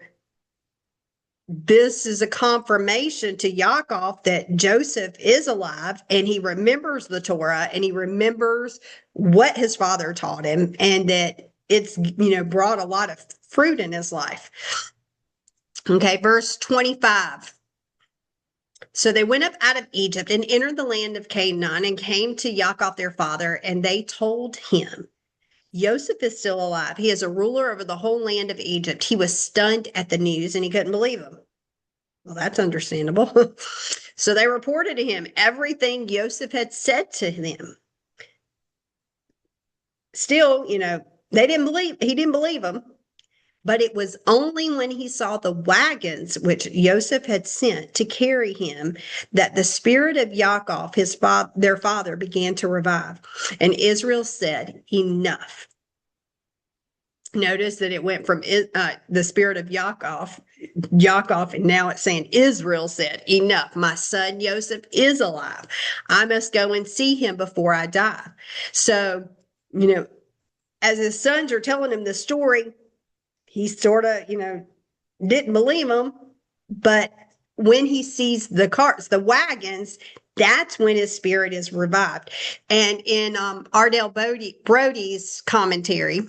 this is a confirmation to Yaakov that Joseph is alive, and he remembers the Torah, and he remembers what his father taught him, and that it's, brought a lot of fruit in his life. Okay, verse 25. So they went up out of Egypt and entered the land of Canaan and came to Yaakov their father, and they told him, Yoseph is still alive. He is a ruler over the whole land of Egypt. He was stunned at the news and he couldn't believe him. Well, that's understandable. So they reported to him everything Yoseph had said to them. Still, he didn't believe them. But it was only when he saw the wagons which Yoseph had sent to carry him that the spirit of Yaakov, their father, began to revive. And Israel said, enough. Notice that it went from the spirit of Yaakov, and now it's saying Israel said, enough. My son Yoseph is alive. I must go and see him before I die. So, as his sons are telling him the story, he sort of, didn't believe them. But when he sees the carts, the wagons, that's when his spirit is revived. And in Ardell Brody's commentary,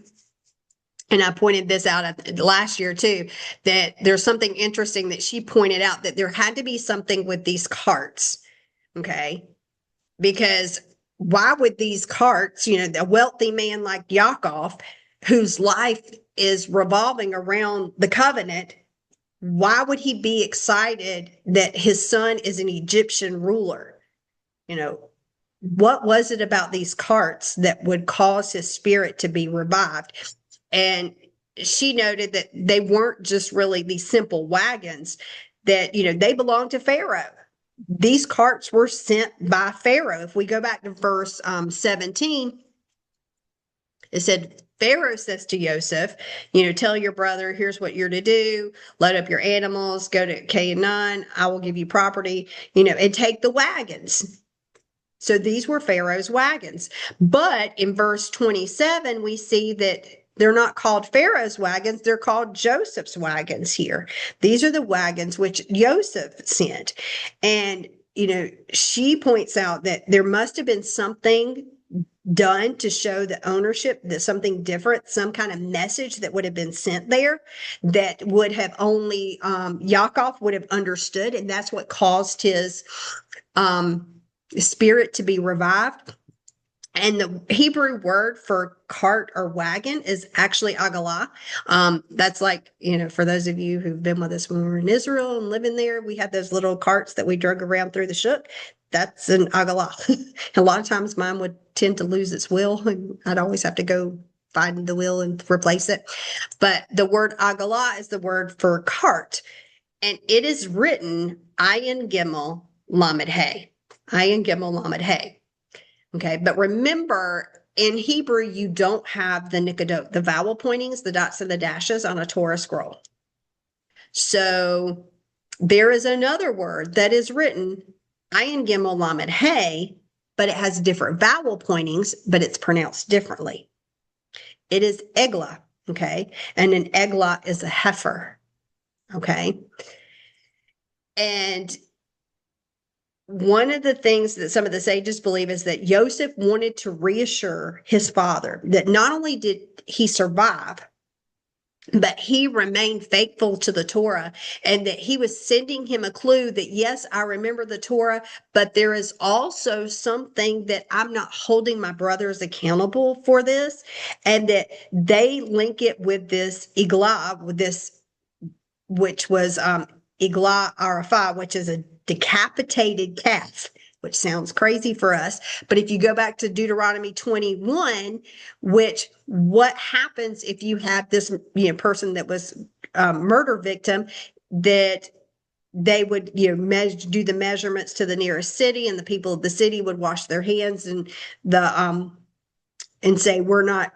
and I pointed this out last year too, that there's something interesting that she pointed out, that there had to be something with these carts, okay? Because why would these carts, a wealthy man like Yaakov, whose life is revolving around the covenant, why would he be excited that his son is an Egyptian ruler? What was it about these carts that would cause his spirit to be revived? And she noted that they weren't just really these simple wagons, that, they belonged to Pharaoh. These carts were sent by Pharaoh. If we go back to verse 17, it said, Pharaoh says to Yoseph, tell your brother, here's what you're to do. Load up your animals, go to Canaan. I will give you property, and take the wagons. So these were Pharaoh's wagons. But in verse 27, we see that they're not called Pharaoh's wagons. They're called Joseph's wagons here. These are the wagons which Joseph sent. And, she points out that there must have been something done to show the ownership, that something different, some kind of message that would have been sent there that would have only Yaakov would have understood. And that's what caused his spirit to be revived. And the Hebrew word for cart or wagon is actually agalah. That's like, for those of you who've been with us when we were in Israel and living there, we had those little carts that we drug around through the shuk. That's an agalah. A lot of times mine would tend to lose its wheel, and I'd always have to go find the wheel and replace it. But the word agalah is the word for cart. And it is written Ayin Gimel Lamed Hey. Ayin Gimel Lamed Hey. Okay, but remember, in Hebrew, you don't have the nikadot, the vowel pointings, the dots and the dashes on a Torah scroll. So there is another word that is written Ayin Gimel Lamed Hey, but it has different vowel pointings, but it's pronounced differently. It is eglah, okay? And an eglah is a heifer, okay? And one of the things that some of the sages believe is that Yosef wanted to reassure his father that not only did he survive, but he remained faithful to the Torah, and that he was sending him a clue that, yes, I remember the Torah, but there is also something that I'm not holding my brothers accountable for this, and that they link it with this Iglah, with this, which was Iglah Arafah, which is a decapitated calf, which sounds crazy for us. But if you go back to Deuteronomy 21, which what happens if you have this person that was murder victim, that they would do the measurements to the nearest city, and the people of the city would wash their hands, and the and say, we're not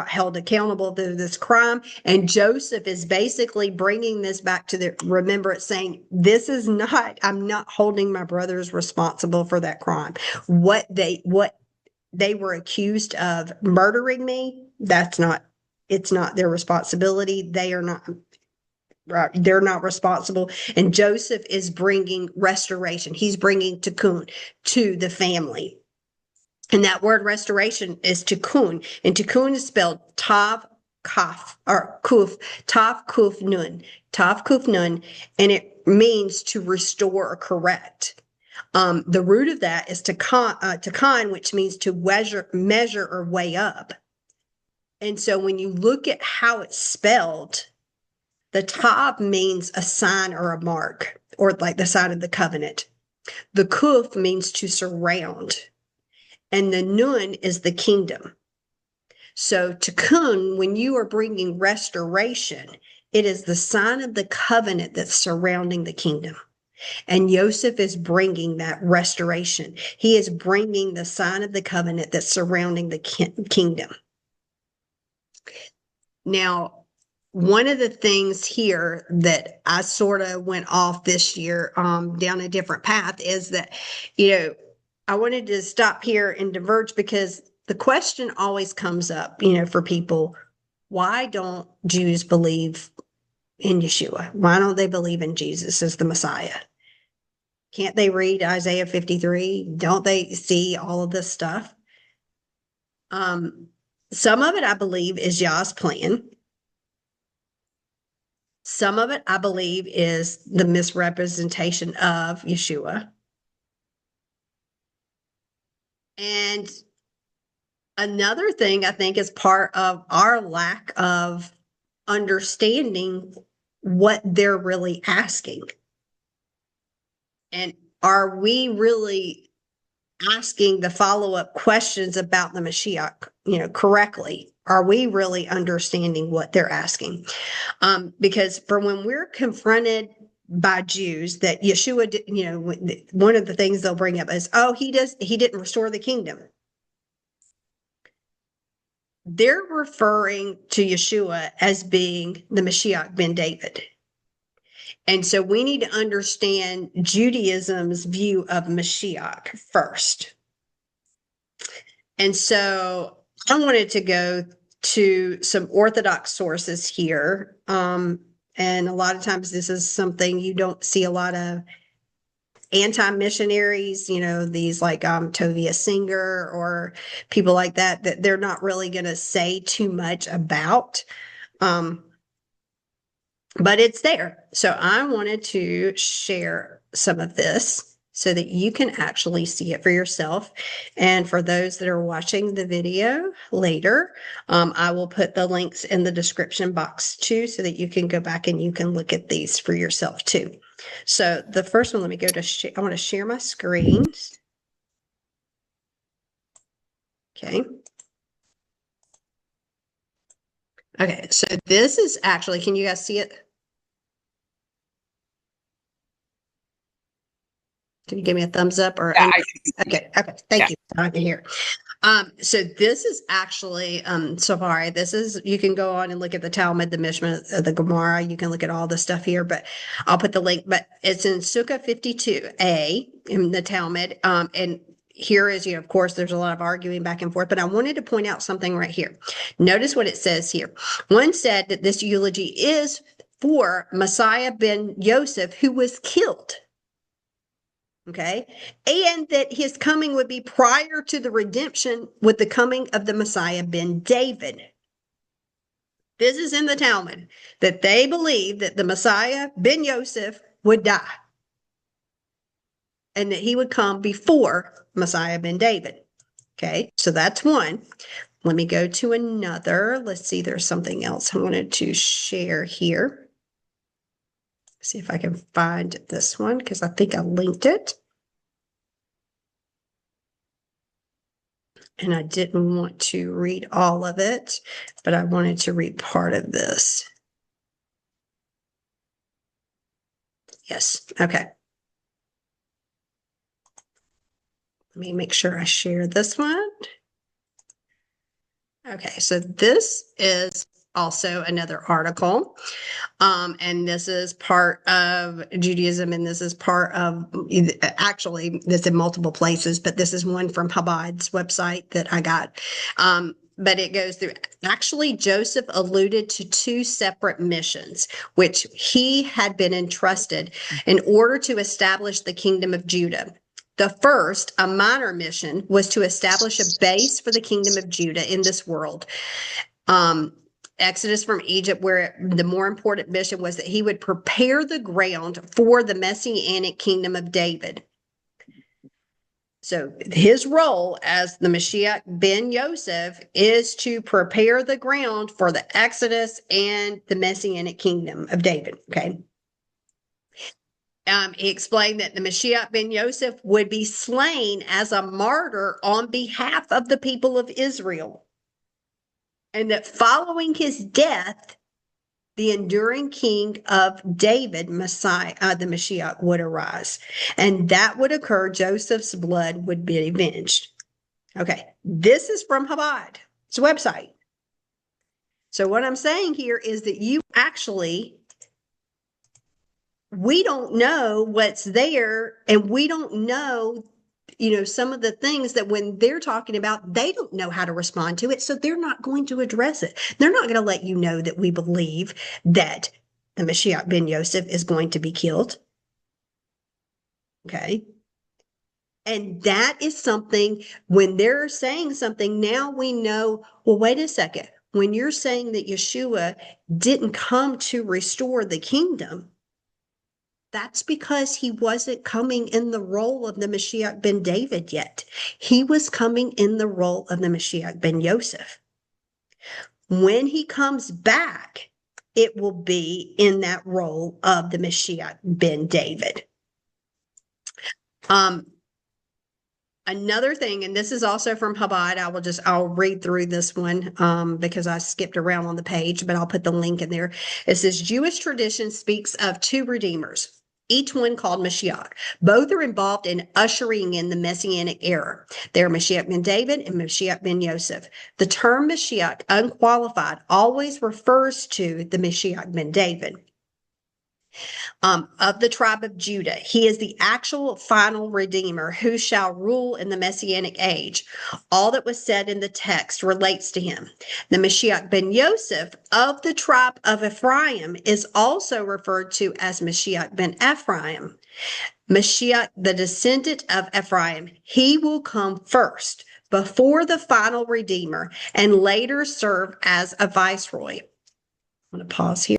held accountable to this crime. And Joseph is basically bringing this back to the remembrance, saying, I'm not holding my brothers responsible for that crime. What they were accused of murdering me, it's not their responsibility. They're not responsible. And Joseph is bringing restoration. He's bringing tikkun to the family. And that word restoration is tikkun. And tikkun is spelled tav kaf or kuf, tav kuf nun, tav kuf nun, and it means to restore or correct. The root of that is takan, which means to measure or weigh up. And so when you look at how it's spelled, the tav means a sign or a mark, or like the sign of the covenant. The kuf means to surround. And the nun is the kingdom. So tikkun, when you are bringing restoration, it is the sign of the covenant that's surrounding the kingdom. And Yosef is bringing that restoration. He is bringing the sign of the covenant that's surrounding the kingdom. Now, one of the things here that I sort of went off this year down a different path is that, I wanted to stop here and diverge because the question always comes up, for people, why don't Jews believe in Yeshua? Why don't they believe in Jesus as the Messiah? Can't they read Isaiah 53? Don't they see all of this stuff? Some of it, I believe, is Yah's plan. Some of it, I believe, is the misrepresentation of Yeshua. And another thing I think is part of our lack of understanding what they're really asking. And are we really asking the follow-up questions about the Mashiach, correctly? Are we really understanding what they're asking? Because for when we're confronted by Jews that Yeshua did, one of the things they'll bring up is, he didn't restore the kingdom. They're referring to Yeshua as being the Mashiach ben David. And so we need to understand Judaism's view of Mashiach first. And so I wanted to go to some Orthodox sources here. And a lot of times this is something you don't see a lot of anti-missionaries, these like Tovia Singer or people like that they're not really going to say too much about. But it's there. So I wanted to share some of this so that you can actually see it for yourself. And for those that are watching the video later, I will put the links in the description box too, so that you can go back and you can look at these for yourself too. So the first one, let me go to, I want to share my screen. Okay. Okay, so this is actually, can you guys see it? Can you give me a thumbs up or? Yeah, okay. Thank you. I can hear. So this is actually Safari. This is, you can go on and look at the Talmud, the Mishnah, the Gemara. You can look at all the stuff here, but I'll put the link. But it's in Sukkah 52a in the Talmud. And here is, of course, there's a lot of arguing back and forth, but I wanted to point out something right here. Notice what it says here. One said that this eulogy is for Messiah ben Yosef, who was killed. Okay. And that his coming would be prior to the redemption with the coming of the Messiah ben David. This is in the Talmud, that they believe that the Messiah ben Yosef would die and that he would come before Messiah ben David. Okay. So that's one. Let me go to another. Let's see. There's something else I wanted to share here. See if I can find this one because I think I linked it. And I didn't want to read all of it, but I wanted to read part of this. Yes. Okay. Let me make sure I share this one. Okay, so this is also another article. And this is part of Judaism, and this is part of, actually, this in multiple places, but this is one from Chabad's website that I got. But it goes through, actually, Joseph alluded to two separate missions, which he had been entrusted in order to establish the kingdom of Judah. The first, a minor mission, was to establish a base for the kingdom of Judah in this world. Exodus from Egypt, where the more important mission was that he would prepare the ground for the messianic kingdom of David. So his role as the Mashiach ben Yosef is to prepare the ground for the Exodus and the messianic kingdom of David. Okay. He explained that the Mashiach ben Yosef would be slain as a martyr on behalf of the people of Israel. And that following his death, the enduring king of David, Messiah, the Mashiach, would arise. And that would occur. Joseph's blood would be avenged. Okay, this is from Chabad's website. So what I'm saying here is that we don't know what's there, and we don't know, some of the things that when they're talking about, they don't know how to respond to it. So they're not going to address it. They're not going to let you know that we believe that the Mashiach ben Yosef is going to be killed. Okay. And that is something, when they're saying something, now we know, well, wait a second. When you're saying that Yeshua didn't come to restore the kingdom, that's because he wasn't coming in the role of the Mashiach ben David yet. He was coming in the role of the Mashiach ben Yosef. When he comes back, it will be in that role of the Mashiach ben David. Another thing, and this is also from Chabad, I'll read through this one because I skipped around on the page, but I'll put the link in there. It says, Jewish tradition speaks of two redeemers, each one called Mashiach. Both are involved in ushering in the Messianic era. They are Mashiach ben David and Mashiach ben Yosef. The term Mashiach, unqualified, always refers to the Mashiach ben David. Of the tribe of Judah. He is the actual final redeemer who shall rule in the Messianic age. All that was said in the text relates to him. The Mashiach ben Yosef of the tribe of Ephraim is also referred to as Mashiach ben Ephraim. Mashiach, the descendant of Ephraim, he will come first before the final redeemer and later serve as a viceroy. I'm going to pause here.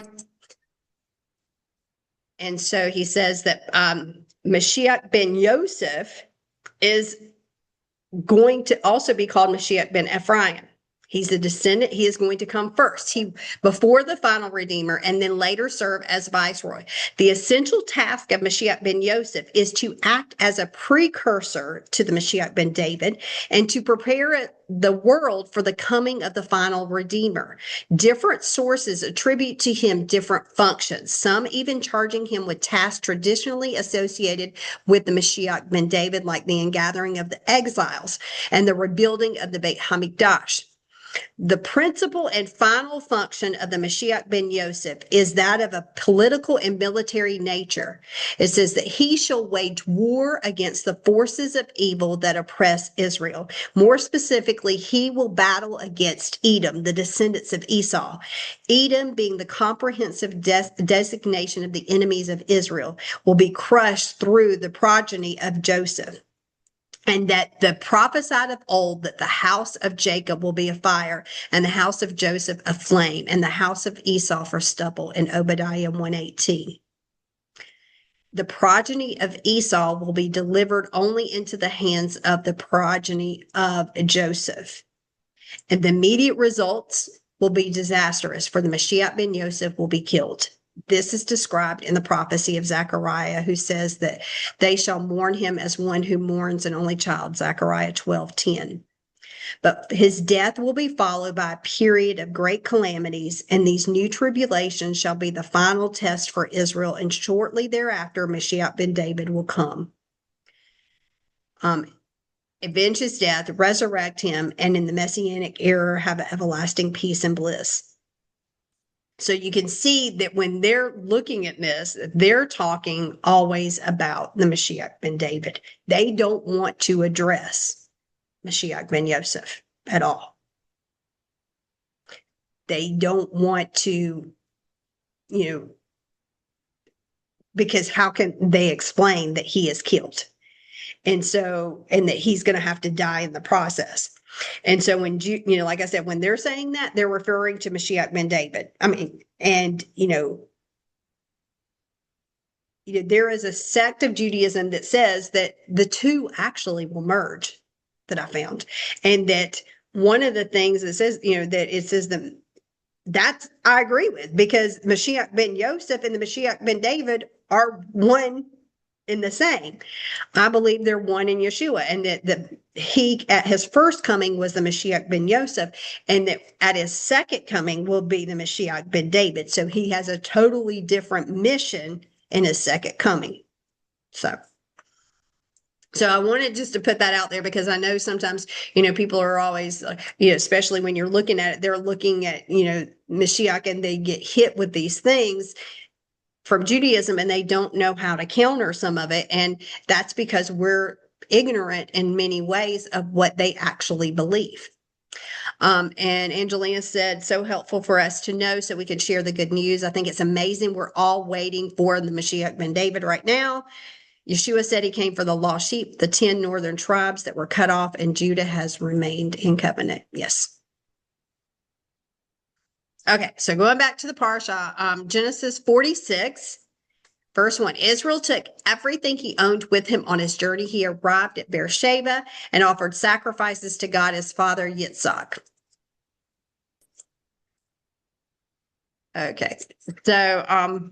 And so he says that Mashiach ben Yosef is going to also be called Mashiach ben Ephraim. He's the descendant. He is going to come first, before the final redeemer, and then later serve as viceroy. The essential task of Mashiach ben Yosef is to act as a precursor to the Mashiach ben David and to prepare the world for the coming of the final redeemer. Different sources attribute to him different functions, some even charging him with tasks traditionally associated with the Mashiach ben David, like the ingathering of the exiles and the rebuilding of the Beit HaMikdash. The principal and final function of the Mashiach ben Yosef is that of a political and military nature. It says that he shall wage war against the forces of evil that oppress Israel. More specifically, he will battle against Edom, the descendants of Esau. Edom, being the comprehensive designation of the enemies of Israel, will be crushed through the progeny of Joseph. And that the prophesied of old that the house of Jacob will be a fire, and the house of Joseph a flame, and the house of Esau for stubble, in Obadiah 1:18. The progeny of Esau will be delivered only into the hands of the progeny of Joseph. And the immediate results will be disastrous, for the Mashiach ben Yosef will be killed. This is described in the prophecy of Zechariah, who says that they shall mourn him as one who mourns an only child, Zechariah 12:10. But his death will be followed by a period of great calamities, and these new tribulations shall be the final test for Israel, and shortly thereafter, Mashiach ben David will come. avenge his death, resurrect him, and in the Messianic era have everlasting peace and bliss. So you can see that when they're looking at this, they're talking always about the Mashiach ben David. They don't want to address Mashiach ben Yoseph at all. They don't want to, because how can they explain that he is killed? And that he's going to have to die in the process. And so when, like I said, when they're saying that, they're referring to Mashiach ben David. There is a sect of Judaism that says that the two actually will merge, that I found. And that one of the things that says, that it says that I agree with, because Mashiach ben Yosef and the Mashiach ben David are one in the same. I believe they're one in Yeshua, and that he at his first coming was the Mashiach ben Yosef, and that at his second coming will be the Mashiach ben David. So he has a totally different mission in his second coming. So I wanted just to put that out there, because I know sometimes, people are always, especially when you're looking at it, they're looking at, Mashiach, and they get hit with these things from Judaism, and they don't know how to counter some of it. And that's because we're ignorant in many ways of what they actually believe. And Angelina said, so helpful for us to know so we can share the good news. I think it's amazing. We're all waiting for the Mashiach ben David right now. Yeshua said he came for the lost sheep, the 10 northern tribes that were cut off, and Judah has remained in covenant. Yes. Okay, so going back to the parsha, Genesis 46, verse 1. Israel took everything he owned with him on his journey. He arrived at Beersheba and offered sacrifices to God, his father Yitzhak. Okay, so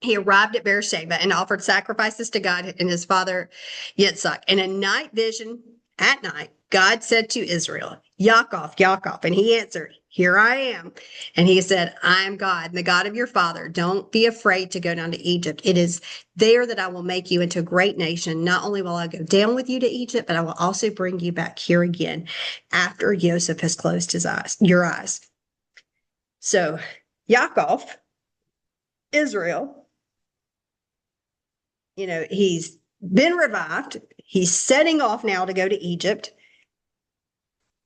he arrived at Beersheba and offered sacrifices to God and his father Yitzhak. In a night vision at night, God said to Israel, Yaakov, Yaakov. And he answered, here I am. And he said, I am God, the God of your father. Don't be afraid to go down to Egypt. It is there that I will make you into a great nation. Not only will I go down with you to Egypt, but I will also bring you back here again after Yoseph has closed your eyes. So Yaakov, Israel, he's been revived. He's setting off now to go to Egypt.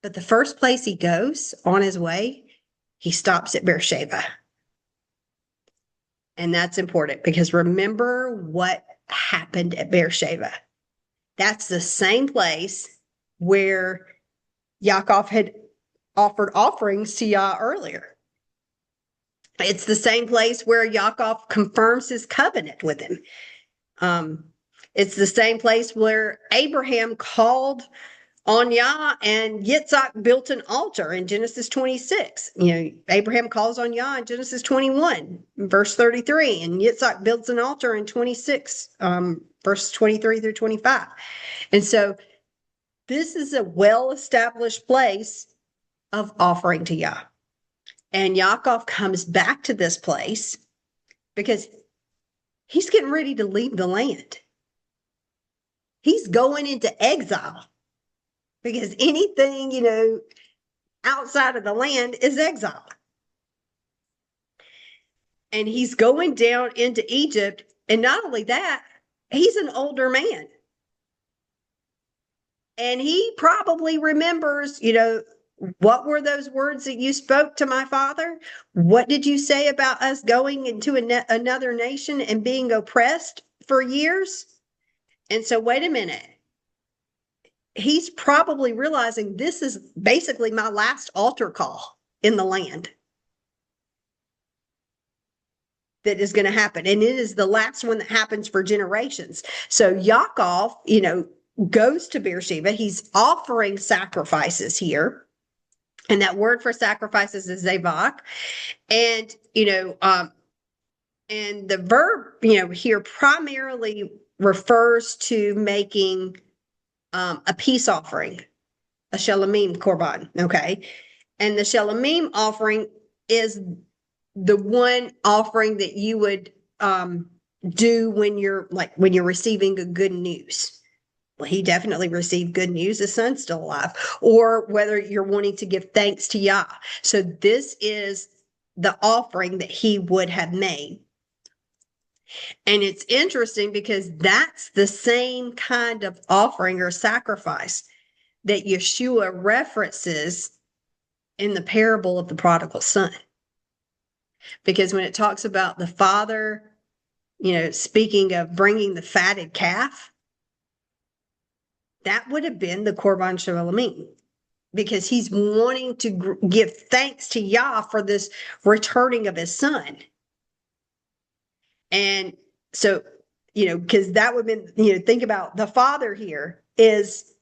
But the first place he goes on his way, he stops at Beersheba. And that's important, because remember what happened at Beersheba. That's the same place where Yaakov had offered offerings to Yah earlier. It's the same place where Yaakov confirms his covenant with him. It's the same place where Abraham called on Yah, and Yitzhak built an altar in Genesis 26. Abraham calls on Yah in Genesis 21, verse 33, and Yitzhak builds an altar in 26, verse 23 through 25. And so this is a well-established place of offering to Yah. And Yaakov comes back to this place because he's getting ready to leave the land. He's going into exile, because anything, outside of the land is exile. And he's going down into Egypt. And not only that, he's an older man. And he probably remembers, what were those words that you spoke to my father? What did you say about us going into another nation and being oppressed for years? And so, wait a minute. He's probably realizing this is basically my last altar call in the land that is going to happen. And it is the last one that happens for generations. So Yaakov, goes to Beersheba. He's offering sacrifices here. And that word for sacrifices is zavak. And, and the verb, here primarily refers to making a peace offering, a shalomim korban, okay? And the shalomim offering is the one offering that you would do when you're receiving a good news. Well, he definitely received good news. His son's still alive. Or whether you're wanting to give thanks to Yah. So this is the offering that he would have made. And it's interesting because that's the same kind of offering or sacrifice that Yeshua references in the parable of the prodigal son. Because when it talks about the father, speaking of bringing the fatted calf, that would have been the Korban Shalomim, because he's wanting to give thanks to Yah for this returning of his son. And so, because that would have been, think about the father here is,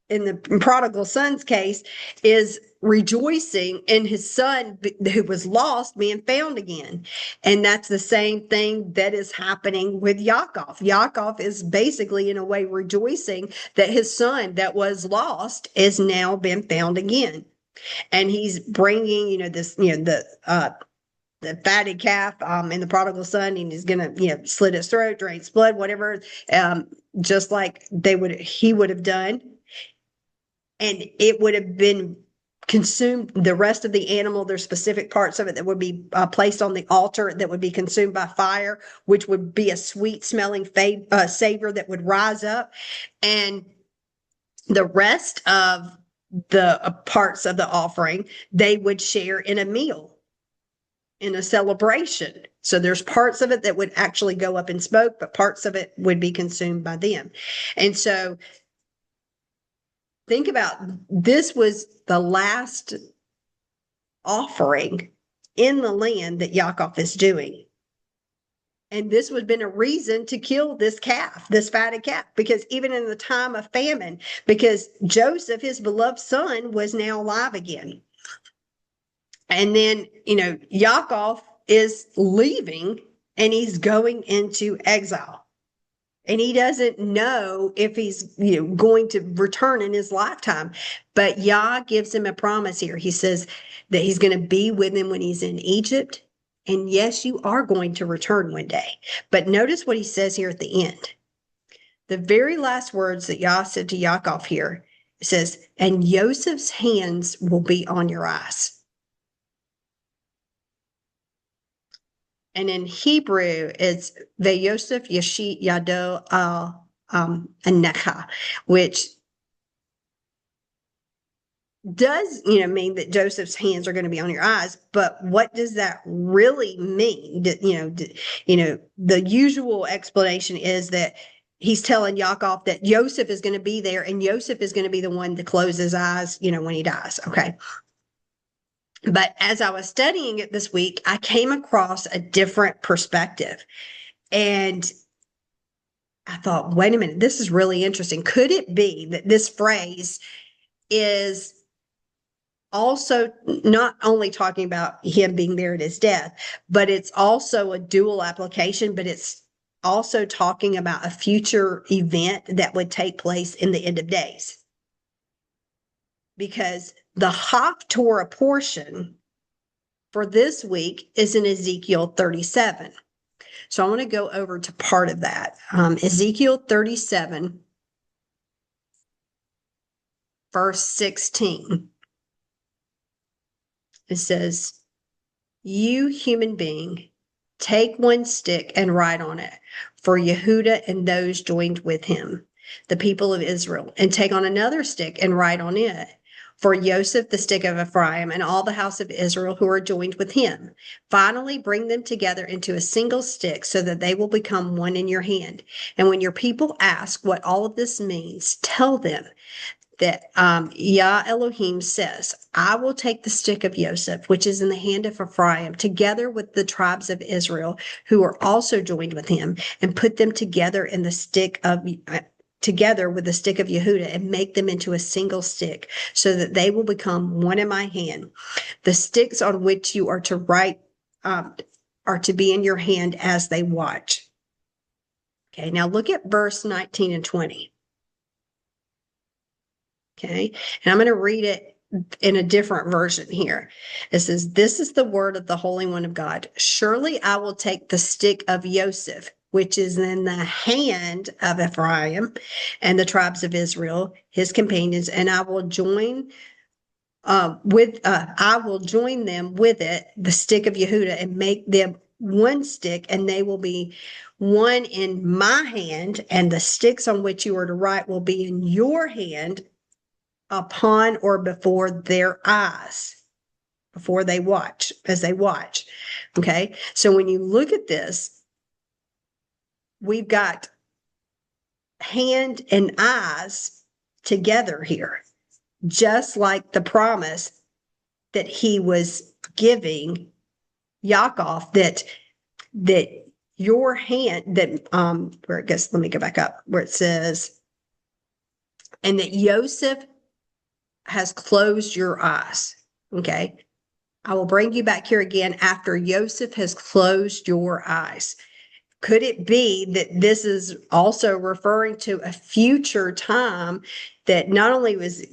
in the prodigal son's case, is rejoicing in his son who was lost being found again. And that's the same thing that is happening with Yaakov. Yaakov is basically, in a way, rejoicing that his son that was lost is now been found again. And he's bringing, the fatted calf in the prodigal son, and he's gonna slit his throat, drain his blood, whatever, just like he would have done. And it would have been consumed. The rest of the animal, there's specific parts of it that would be placed on the altar that would be consumed by fire, which would be a sweet smelling savor that would rise up. And the rest of the parts of the offering, they would share in a meal, in a celebration. So there's parts of it that would actually go up in smoke, but parts of it would be consumed by them. And so think about, this was the last offering in the land that Yaakov is doing. And this would have been a reason to kill this calf, this fatted calf, because even in the time of famine, because Joseph, his beloved son, was now alive again. And then, Yaakov is leaving and he's going into exile. And he doesn't know if he's going to return in his lifetime. But Yah gives him a promise here. He says that he's going to be with him when he's in Egypt. And yes, you are going to return one day. But notice what he says here at the end. The very last words that Yah said to Yaakov here, it says, and Joseph's hands will be on your eyes. And in Hebrew, it's Yoseph Yashit Yado al Anecha, which does, mean that Joseph's hands are going to be on your eyes. But what does that really mean? The usual explanation is that he's telling Yaakov that Yosef is going to be there, and Yosef is going to be the one to close his eyes, when he dies. Okay. But as I was studying it this week, I came across a different perspective. And I thought, wait a minute, this is really interesting. Could it be that this phrase is also not only talking about him being there at his death, but it's also a dual application, but it's also talking about a future event that would take place in the end of days? Because the Haftorah portion for this week is in Ezekiel 37. So I want to go over to part of that. Ezekiel 37, verse 16. It says, you human being, take one stick and write on it for Yehuda and those joined with him, the people of Israel, and take on another stick and write on it for Yosef, the stick of Ephraim, and all the house of Israel who are joined with him. Finally, bring them together into a single stick so that they will become one in your hand. And when your people ask what all of this means, tell them that Yah Elohim says, I will take the stick of Yosef, which is in the hand of Ephraim, together with the tribes of Israel who are also joined with him, and put them together in the stick of together with the stick of Yehuda, and make them into a single stick, so that they will become one in my hand. The sticks on which you are to write are to be in your hand as they watch. Okay, now look at verse 19 and 20. Okay, and I'm going to read it in a different version here. It says, this is the word of the Holy One of God. Surely I will take the stick of Yosef, which is in the hand of Ephraim and the tribes of Israel, his companions, and I will join them with it, the stick of Yehuda, and make them one stick, and they will be one in my hand, and the sticks on which you are to write will be in your hand, upon or before their eyes, before they watch, as they watch. Okay. So when you look at this, we've got hand and eyes together here, just like the promise that he was giving Yaakov, that your hand, that where it goes, let me go back up where it says, and that Yoseph has closed your eyes. Okay. I will bring you back here again after Yoseph has closed your eyes. Could it be that this is also referring to a future time, that not only was,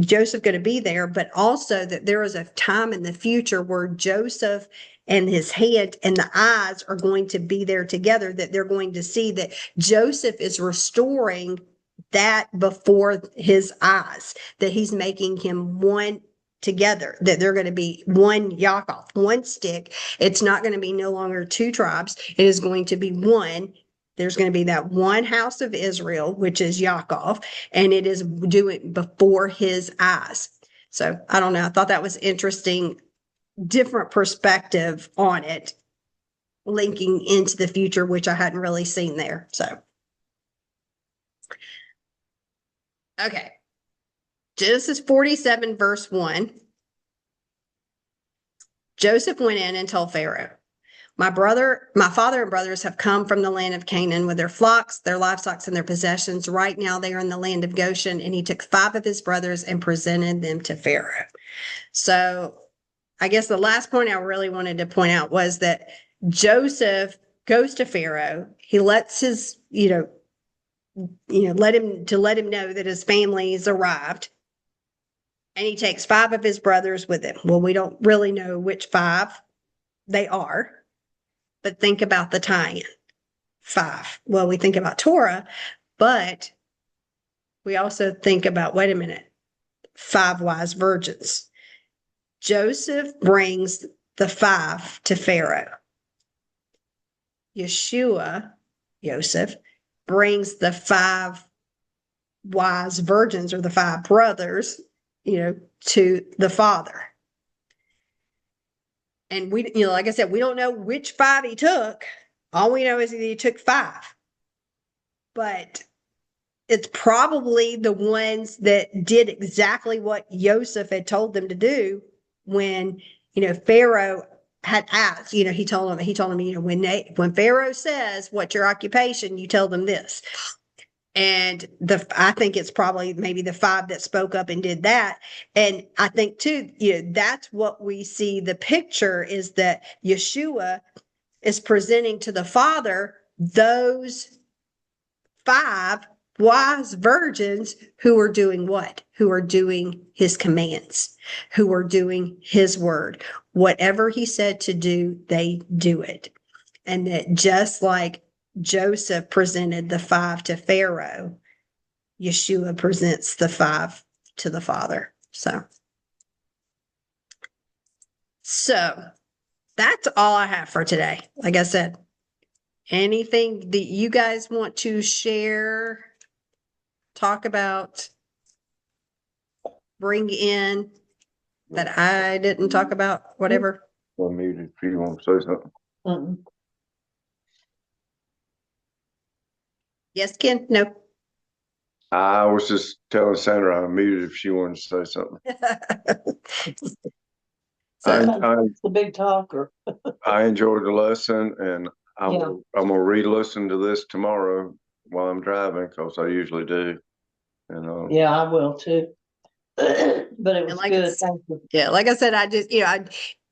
Joseph going to be there, but also that there is a time in the future where Joseph and his hand and the eyes are going to be there together, that they're going to see that Joseph is restoring that before his eyes, that he's making him one together, that they're going to be one Yaakov, one stick. It's not going to be no longer two tribes. It is going to be one. There's going to be that one house of Israel, which is Yaakov, and it is doing before his eyes. So I don't know. I thought that was interesting, different perspective on it, linking into the future, which I hadn't really seen there. So, okay. Genesis 47, verse 1. Joseph went in and told Pharaoh, my father and brothers have come from the land of Canaan with their flocks, their livestock, and their possessions. Right now they are in the land of Goshen. And he took 5 of his brothers and presented them to Pharaoh. So I guess the last point I really wanted to point out was that Joseph goes to Pharaoh. He lets his, let him know that his family's arrived. And he takes 5 of his brothers with him. Well, we don't really know which 5 they are, but think about the tie-in. 5. Well, we think about Torah, but we also think about, wait a minute, 5 wise virgins. Joseph brings the 5 to Pharaoh. Yosef, brings the 5 wise virgins, or the 5 brothers, to the father. And we, like I said, we don't know which 5 he took. All we know is that he took 5. But it's probably the ones that did exactly what Yosef had told them to do when, Pharaoh had asked, he told him, when Pharaoh says, what's your occupation, you tell them this. And I think it's probably maybe the 5 that spoke up and did that. And I think too, that's what we see. The picture is that Yeshua is presenting to the Father those 5 wise virgins who are doing what? Who are doing his commands, who are doing his word. Whatever he said to do, they do it. And that just like Joseph presented the 5 to Pharaoh, Yeshua presents the 5 to the Father. So that's all I have for today. Like I said, anything that you guys want to share, talk about, bring in that I didn't talk about, whatever. I'm muted if you want to say something. Mm-mm. Yes, Ken? No. I was just telling Sandra I'm muted if she wanted to say something. The big talker. I enjoyed the lesson, and I'm gonna re-listen to this tomorrow while I'm driving, because I usually do. And yeah, I will too. But it was like good. Thank you. Yeah, like I said, I just,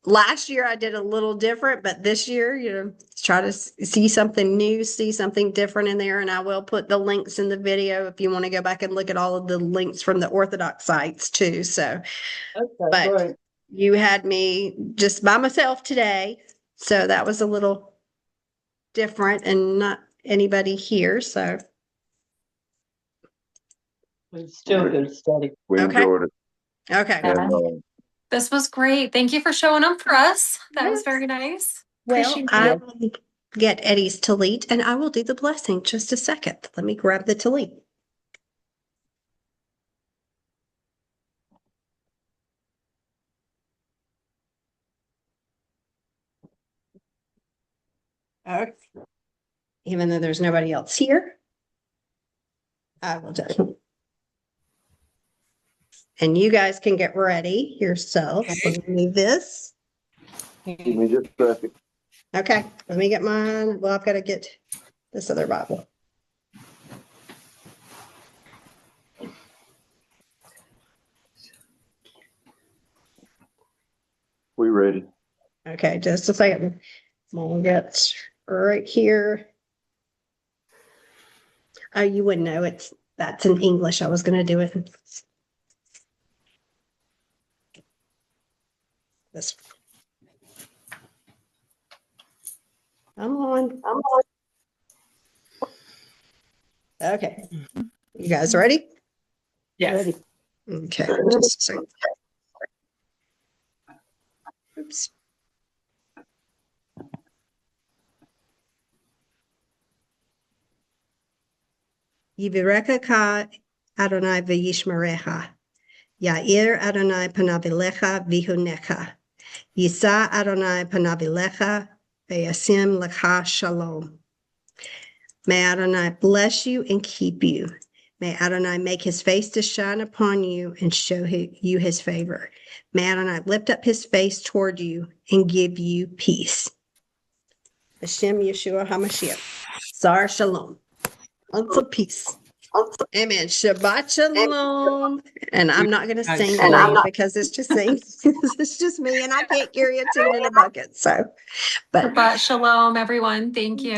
last year I did a little different, but this year, try to see something new, see something different in there. And I will put the links in the video if you want to go back and look at all of the links from the Orthodox sites too. So, but great. You had me just by myself today. So that was a little different and not anybody here, so. It's still good study. We Okay. enjoyed it. Okay. And, This was great. Thank you for showing up for us. That was Yes. very nice. Well, Appreciate I it. will get Eddie's tallit and I will do the blessing. Just a second. Let me grab the tallit. Okay. Even though there's nobody else here, I will do it. And you guys can get ready yourselves. Let me move this. give me just a second. Okay, let me get mine. Well, I've got to get this other Bible. We ready. Okay, just a second. I'm gonna get right here. Oh, you wouldn't know that's in English. I was gonna do it. This. Come on. Okay. You guys ready? Yes. Ready. Okay, just a second. Oops. Yivirekha Adonai v'yishmerecha. Ya'ir Adonai panavilecha v'hunecha. Yisa Adonai panavilecha v'yasim lecha shalom. May Adonai bless you and keep you. May Adonai make his face to shine upon you and show you his favor. May Adonai lift up his face toward you and give you peace. Hashem Yeshua HaMashiach. Sar Shalom. Unto peace. Amen. Shabbat Shalom. And I'm not going to sing tonight because it's just it's just me and I can't carry a tune in a bucket. So, but Shabbat shalom, everyone. Thank you.